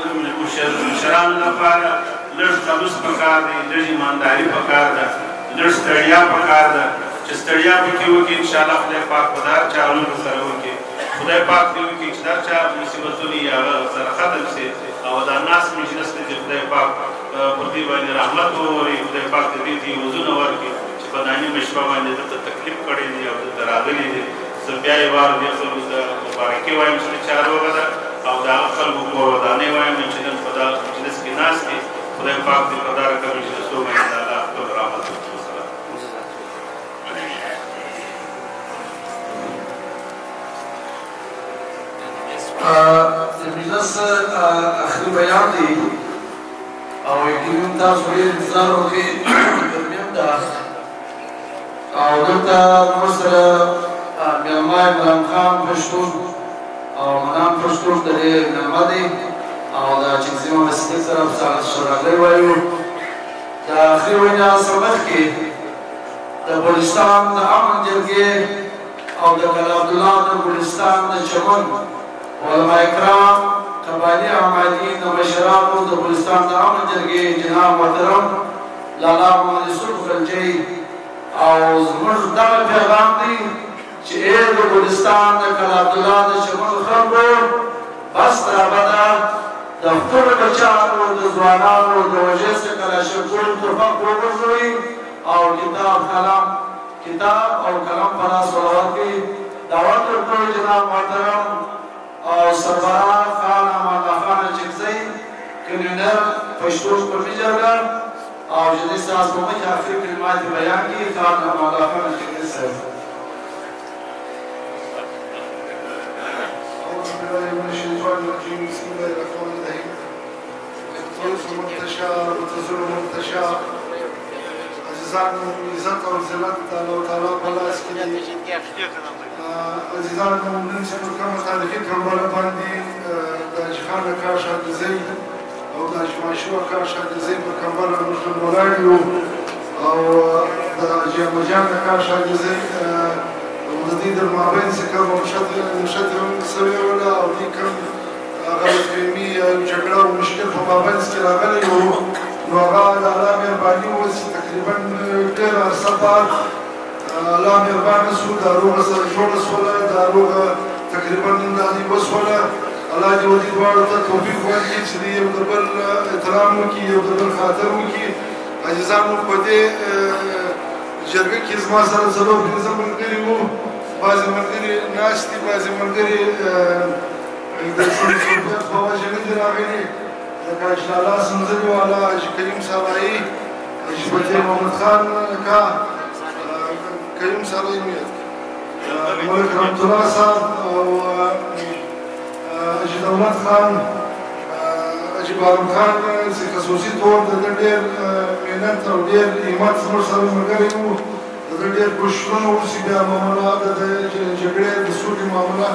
مشرانو لپاره لږ خلوص پکار دی لږ ایمانداري پکار ده لږ ستړیا پکار ده چې ستړیا پکې وکړي انشاءالله خدای پاک به دا چارونه سره وکړي خدای پاک دې وکړي چې دا چا مصیبتونه یې هغه سره ختم شي او دا ناست مجلس دی چې خدای پاک پر دې باندې رحمت ووري خدای پاک دې دې وزونه ورکړي چې په دانیمه شپه باندې دلته تکلیف کړی دی او دلته راغلی دی زه بیا یې وار دې خلکو ته مبارکي وایم چې چار وغه ده او د هغه خلکو کور ودانۍ وایم چې نن په دا مجلس کې ناست دي خدای پاک دې په دا رقم مجلسو باندې د الله خپل رحمت وکړي د مجلس اخري بیان دی او یقیناً تاسو ډېر انتظار وکړئ ګرمیم ده او دلته زموږ سره مېلمه عمران خان پښتون او منان پښتون د دې مېلمه دی او د چغزي محمد صدیق سره ښه راغلی وایو د اخري وینا څخه مخکې د بلوچستان د امن جرګې او د کلا عبدالله د بلوچستان د چمن علماء کرام قبایلي عمادین د مشرانو د بلوچستان د امن جرګې جناب محترم لالا محمد یوسف خلجی او زموږ دغه پیغام دی چې ای د بلوچستان د کلا عبدالله د چمن خلکو بس رابطه د خپلو بچیانو د ځوانانو د وژې څخه کلاشینکوف توپک وغورځوي او کتاب او قلم په لاس ورکړي. دعوت ورکوي جناب محترم او سربراہ خان امان الله خان اچکزی کنوینر پښتو قومي جرګه او جدي ساز په مخ اخر کلمات بیان کی خان امان الله خان اچکزی صاحب. بسم الله الرحمن الرحيم. تنصر منتشر وتزول منتشر. عزیزان عزت او ذلت الله تعالی بلاس کړي. عزیزان نن چې په کومه تاریخي کربلا باندې د جهان کار شاهدزی او د شماشو کار شاهدزی په کربلا موږ ولاړ یو او د جمجان کار شاهدزی او د دې د مابین څخه کوم مشترک سوي ولا او دې کوم غلط فهمي او جګړه او مشکل په مابین کې راغلی وو نو هغه د الله مهرباني اوس تقریبا ډېر عرصه بعد الله مهربانه شو دا روغه سره جوړه شوله دا روغه تقریبا نن داسې وشوله. الله دې ودې دواړو ته توفیق ورکړي چې د یو د بل احترام وکړي یو د بل خاطر وکړي. عزیزانو په دې جرګه کې زما سره څلور پنځه ملګري وو. بعضې ملګري ناست دي بعضې ملګري د صوفیت په وجه نه دي راغلي لکه حاجي لالا سنځلي والا حاجي کریم سارایي حاجي فتح محمد خان کا کریم سارایي ملک رحمت الله صاحب او حاجي دولت خان حاجي بارم خان چې خصوصي طور د ده ډېر محنت او ډېر همت زموږ سره ملګري وو. د ده ډېر کوششونه وشي بیا معامله د جګړې د سولې معامله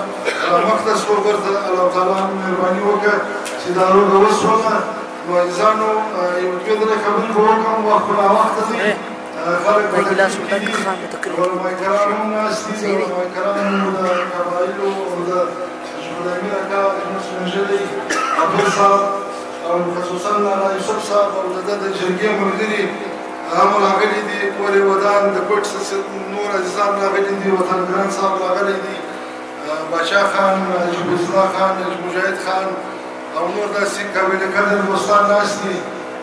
مخته شوه. ورته الله تعالی مهرباني وکړه چې دا روغه وشوله. نو عزیزانو یو دوې درې خبرې به وکړم وخت په ناوخته دی. خلک به تکلیف دي علما کرام هم ناست دي علما کرامو د قبایلو او د حاجي غلامي اکا زموږ سپینږیري عبدل صاحب او خصوصا لالا یوسف صاحب او د ده د جرګې ملګري هم راغلي دي. کورې ودان د کوټ نور عزیزان راغلي دي. وطنګران صاحب راغلی دي. باچا خان حاجي بزلا خان حاجي مجاهد خان او نور داسې قابل قدر دوستان ناست دي.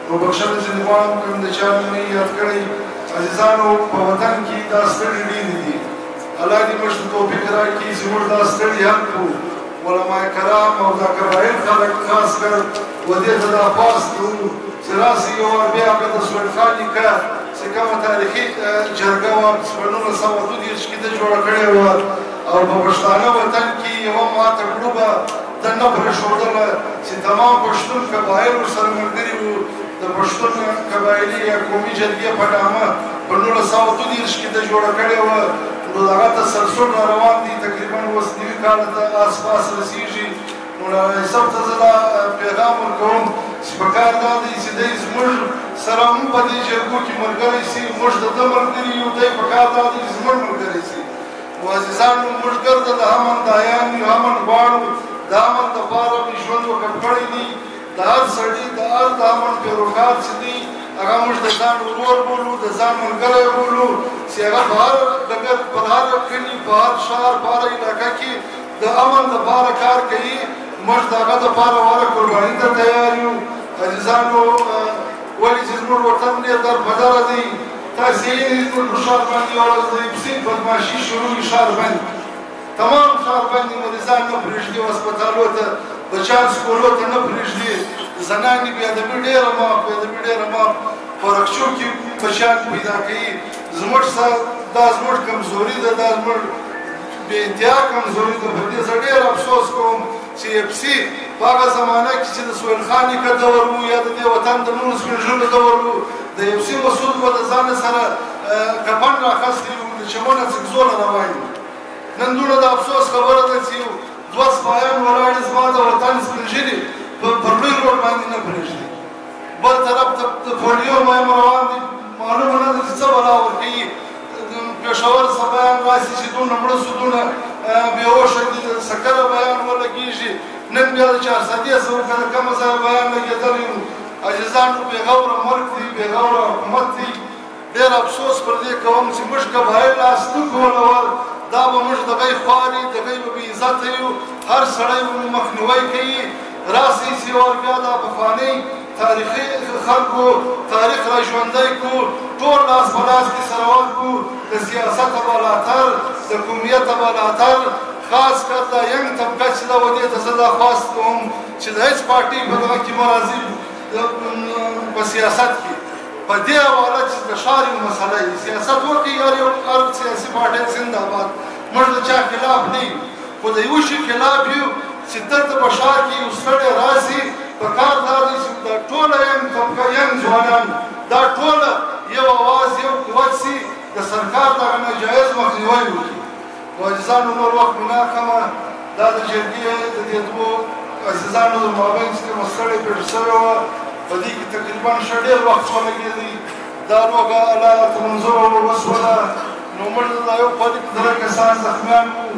نو بخښنه ځینې غواړم کوم د چا مې یاد کړی. عزیزانو په وطن کې دا ستړي ډېرې دي. الله دې موږ ته توفیق راکړي چې موږ دا ستړي حل کړو. علما کرام او دا قبایل خلک خاص کر و دې ته دا پاس کړو چې راسي یو وار بیا هغه د سویل خان نیکه چې کومه تاریخي جرګه وه په 1932 کې ده جوړه کړې وه او په پښتانه وطن کې یوه ماته ګروبه ده نه پرېښودله چې تمام پښتون قبایل ورسره ملګري وو. د پښتون قبایلي یا قومي جرګې په نامه په 1932 کې ده جوړه کړې وه. نو د هغه تسلسل را روان دي. تقریبا اوس نوي کاله ته آس پاس رسېږي. نو صاحب ته زه دا پیغام ورکوم چې پکار دا دی چې دی زموږ سره هم په دې جرګو کې ملګری سي. موږ د ده ملګري یو دی پکار دا دی چې زموږ ملګری سي. نو عزیزانو موږ ګرده د امن دایان یو امن غواړو. د امن دپاره مې ژوند وکړ کړی دي. د هر سړي د هر د امن پیروکار چې دی هغه موږ د ځان ورور بولو د ځان ملګری بولو چې هغه په هر ډګر په هر کلي په هر ښار په هر علاقه کې د امن دپاره کار کوي. موږ د هغه دپاره واره قرباني ته تیار یو. عزیزانو ولې چې زموږ وطن ډېر دربدره دی. تاسې یې زموږ په ښار باندې یوه ورځ د اپسین بدماشي شروع وي. ښار بند تمام ښار باندې مریضان نه پرېږدي او هسپتالو ته بچیان سکولو ته نه پرېږدي. زنانې بېادبي ډېره معاف بېادبي ډېره معاف په رکشو کې بچیان پیدا کوي. زموږ سره دا زموږ کمزوري ده. دا زموږ بې انتها کمزوري ده. په دې زه ډېر افسوس کوم چې اپسي په هغه زمانه کې چې د سهیل خان نیکه دور وو یا د دې وطن د نورو سپین ږیرو دور وو د اپسي مسعود به د ځان سره کفن راخستی وو د چمنه څکزوله روان وو. نن دومره د افسوس خبره ده چې یو دوه سپایان ولاړې زما د وطن سپین ږیري پر لوی روډ باندې نه پرېږدي. بل طرف ته د پولیو مهم روان دي. معلومه نه ده چې څه بلا ورکوي. پېښور څخه بیان راسي چې دونه مړه شو دونه بېهوشه دي. د سکره بیان ولګېږي. نن بیا د 400 سوه که د کمه ځایه بیان لګېدلی وو. عزیزانو بېغوره مرګ دی بېغوره حکومت دی. ډېر افسوس پر دې کوم چې موږ قبایل لاس نه کولول دا به موږ د غی خواري د غی به بې عزته یو. هر سړی به مو مخنیوی کوي. راسئ چې ور بیا دا پخواني تاریخي خلکو تاریخ را ژوندی کړو ټول لاس په لاس کې سره ورکړو د سیاست ملاتړ د قومیت ملاتړ خاص کر دا ینګ طبقه چې دا ودې ته زه دا خواست کوم چې د هېڅ پارټي په دغه کې مرازي په سیاست کې په دې حواله چې د ښار یو مسله وي سیاست وکړي هر سیاسي پارټۍ زنده‌باد موږ د چا خلاف نه یو خو د یو شي خلاف یو چې دلته په ښار کې یو سړی راسي په کار دا دی چې دا ټوله ینګ طبقه ینګ ځوانان دا ټوله یو اواز یو قوت سي د سرکار دغه ناجایز مخنیوی وکړي عزیزانو نور وخت مې نه اخلمه دا د جرګې د دې دوو عزیزانو د مابین چې کومه ستړې پېښه شوې وه په دې کې تقریبا ښه ډېر وخت ولګېدی دا روغه الله ته منظوره وشوله نو موږ دا یو په دې کې 3 کسان زخمیان وو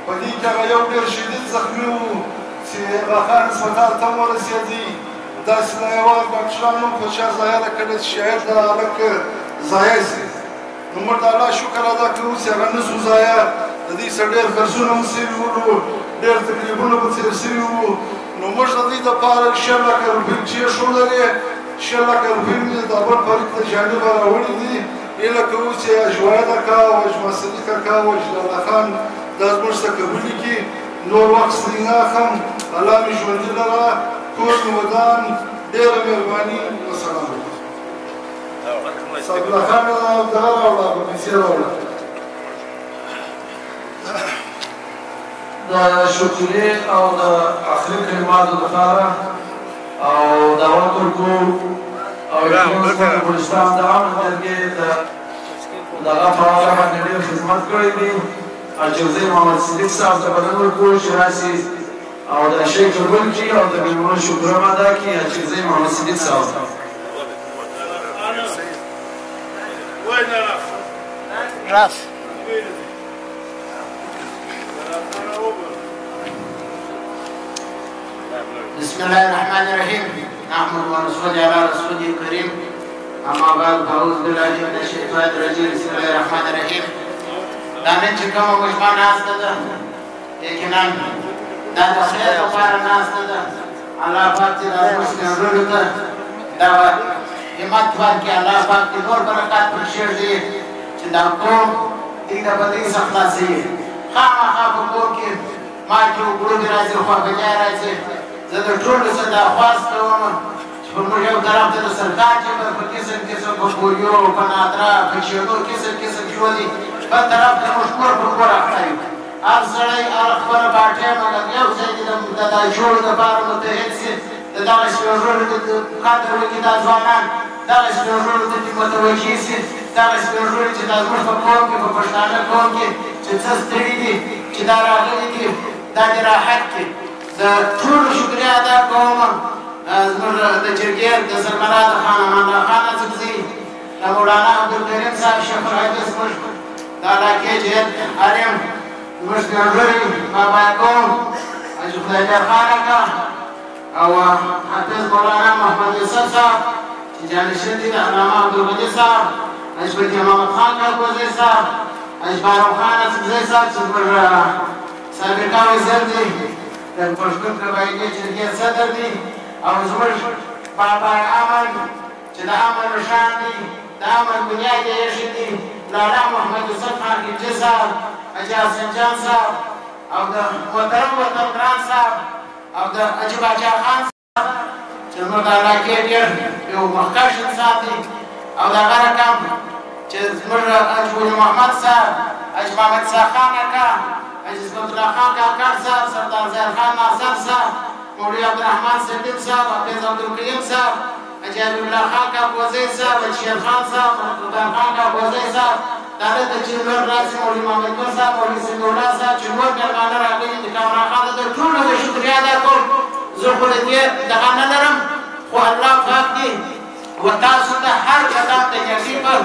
په دې کې هغه یو ډېر شدید زخمي وو چې هغه خان هسپتال ته هم ورسېدی داسې دا یوه ډاکټرانو په چا ضایع کړې چې شاید دا هلک ضایع شي نو موږ د الله شکر ادا کوو چې هغه نه شو ضایع د دې څخه ډېر خرڅونه هم شوي وو ډېر تکلیفونه به تېر شوي وو نو موږ د دې دپاره 6 لکه روپۍ چې یې ښودلې 6 لکه روپۍ مې د بل فریق ته جانبه راوړي دي هیله کوو چې اجوایه کاکا او اجماسلي کاکا او اجلاله خان دا زموږ څخه قبولي کړي نور وخت ستړي نه اخلم الله مې ژوندي لره کور مې ودان ډېره مهرباني والسلام علیکم صاحب الله خان دغه راوړه په پیسې راوړه د شکرې او د اخري کلماتو لپاره او دعوت ورکړو او افغانستان د عامه جرګې دغه په اړه باندې ډېر خدمت کړی دی اجازه محمد صدیق صاحب ته بلنه ورکړو چې راشي او د شیخ قبول کړي او د مېلمنو شکر هم ادا کړي اجازه محمد صدیق صاحب راس بسم الله الرحمن الرحيم نحمد ونصلي على رسوله الكريم اما بعد فاعوذ بالله من الشيطان الرجيم بسم الله الرحمن الرحيم دا نن چې کومه مجمع ناسته ده یقینا دا د خیر لپاره ناسته ده الله پاک دې زموږ سپینږیرو ته دغه همت ورکړي الله پاک دې نور برکات پرېږدي چې دا قوم دې د بدۍ څخه خلاصوي خامخا په کور کې ما چې وګړو دې راځي خواخوږی راځي زه د ټولو څه دا خواست کوم چې په موږ یو طرف ته د سرکار جبر په قسم قسم په پولیو په نادرا په چینو قسم قسم ژولي بل طرف ته موږ کور پر کور اخته یو هر سړی هر خپله باټۍ مګر یو ځای کې د دا جوړ دپاره متحد شي د دغه سپینږیرو قدر وکړي دا ځوانان دغه سپینږیرو ته دې متوجه شي دغه سپینږیرو چې دا زموږ په قوم کې په پښتانه قوم کې چې څه ستړي دي چې دا راغلي دي دا دې راحت کړي د ټولو شکریه ادا کوم زموږ د جرګې د سربراہ د خان امان الله خان اڅکزي د مولانا عبدالکریم صاحب شیخ الحدیث زموږ د علاقې جهت عالم زموږ سپینږیري بابا قوم حاجي خدایبر خان اکا او حافظ مولانا محمد یوسف صاحب چې جانشین دي د علامه عبدالغني صاحب حاجي فتح محمد خان کاکوزی صاحب حاجي بارو خان اڅکزي صاحب چې زموږ سابقه وزیر دي د پښتون قبایلي جرګې صدر دي او زموږ بابا امن چې د امن نښان دي د امن بنیاد یې ایښی دي لالا محمد یوسف خان خلجي صاحب حاجي حسن جان صاحب او د محترم وطن ګران صاحب او د حاجي باچا خان صاحب چې زموږ د علاقې ډېر یو مخکښ انسان دي او د هغه رقم چې زموږ حاجي ولي محمد صاحب حاجي محمد سا خان اکا حاجي اسمت الله خان کاکړ صاحب سردار زهیر خان ناصر صاحب مولوي عبدالرحمن صدیق صاحب حافظ عبدالکریم صاحب حاجي حبیب الله خان کاکوزی صاحب حاجي شیر خان صاحب محمد خان کاکوزی صاحب دغه د چې نور راځي مولوي محمد ګل صاحب مولوي سمیع الله صاحب چې نور مېلمانه راغلي دي کامران خان ته د ټولو د شکریه ادا کوم زه خو د دې دغه نه لرم خو الله پاک دې وتاسو ته هر قدم د جرګې پر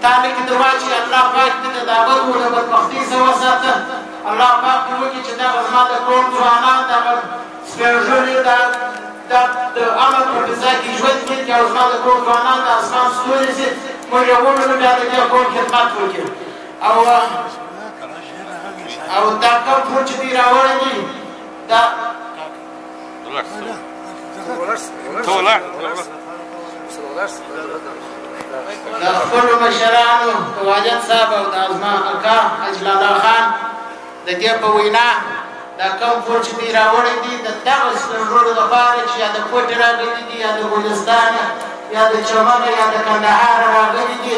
تاله کې درواچي الله پاک دې د دعوت او د بدبختۍ څخه وساته الله پاک دې وکړي چې دغه زما د قوم ځوانان دغه سپینږیري د امن په فضا کې ژوند وکړي او زما د قوم ځوانان د اسمان ستوري شي موږ یې ومنو بیا د دې قوم خدمت وکړو او دا کوم ټول چې دوی راوړي دي دا د خپلو مشرانو د واجد صاحب او د ازما اکا اجل الله خان د دې په وینا دا کوم کور چې دوی راوړی دي د دغه سپین ږیرو دپاره چې یا د کوټې راغلي دي یا د ګلستان یا د چمن یا د کندهار راغلي دي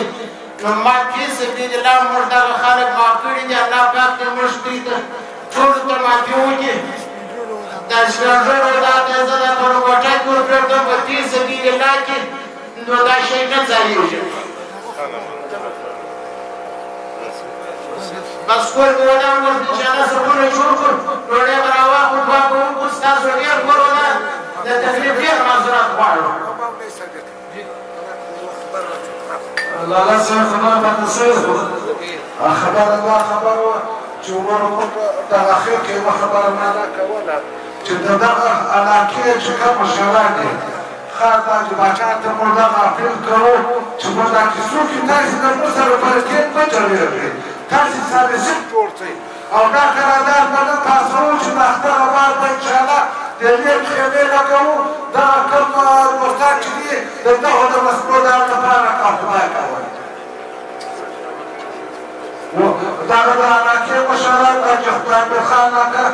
نو ما فی سبیل الله موږ دغه خلک معاف کړي دي الله پاک دې موږ دوی ته ټولو ته معافي وکړي دا سپین ږیرو دا زه دا په کوټه کې ورپرېږدم په فی سبیل الله کې نو دا شی نه ځایېږي بس کور مې ودان ورته چې هغه سرونه جوړ کړو ډوډۍ به راواخلو دعا به وکړو ستاسو ډېر کور ودان د تکلیف ډېر معذرت غواړو لالا صاحب خبره پاتې شوې خبره دا خبره وه چې عمر دغه اخر کې یوه خبره معنا کوله چې د دغه علاقې چې کوم مشران دي خاص دا چې باچا ته موږ دغه اپیل کوو چې موږ دا کیسو کې تاسې د موږ سره برکت مه جوړوئ تاسې سره ضد جوړ کړئ او دا قرارداد به نه پاسوو چې د اختره بار به انشاءالله د دې خیمې لګوو دغه کوم دوستان چې دي د دغو د مسلو د حل لپاره کار خدای کوئ دغه د علاقې مشران حاجي خدای میر خان اکا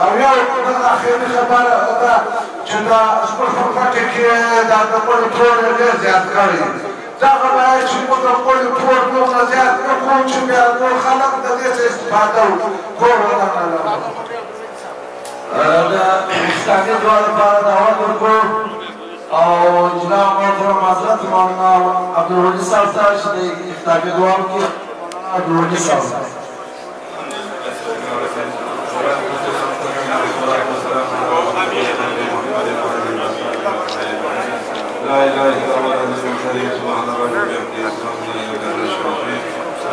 او یو اخري خبره ده چې دا زموږ په کوټه کې دا د پولیو تور ډېر زیات کړی دغه باید چې موږ د پولیو تور دومره زیات نه کړو چې بیا نور خلک د دې څخه استفاده وکړي کور ودانه د اختاري دعا لپاره دعوت ورکړو او جناب محترم حضرت مولانا عبدالولي صاحب ته چې د اختاري دعا وکړي عبدالولي صاحب لا اله الا الله العظيم الكريم سبحان الله وبحمده سبحان الله وكان الشافعين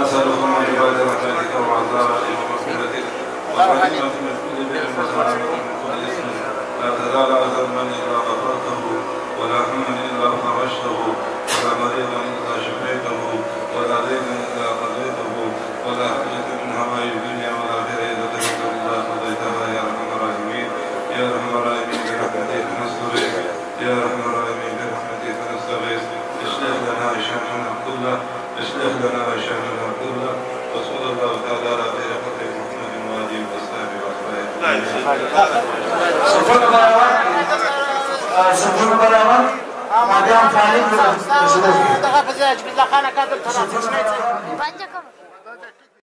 نسالكم من عباد رحمتك وعذابك ومغفرتك وغنيمه من كل بر وسلامه من كل اسم لا تزال ذنبا الا غفرته ولا هما الا فرجته ولا مريضا الا شفيته ولا دينا الا قضيته ولا حاجه من هوائي الدنيا والاخره اذا تجد الله قضيتها يا ارحم الراحمين يا ارحم الراحمين برحمتك نستغيث يا ارحم الراحمين برحمتك نستغيث اصلح لنا شاننا كله اصلح لنا شاننا كله وصلى الله تعالى على خير خلق محمد وآله وصحبه وسلم. سمون برابر مادام فعلی دغه په ځای چې بل خانه کاتل تر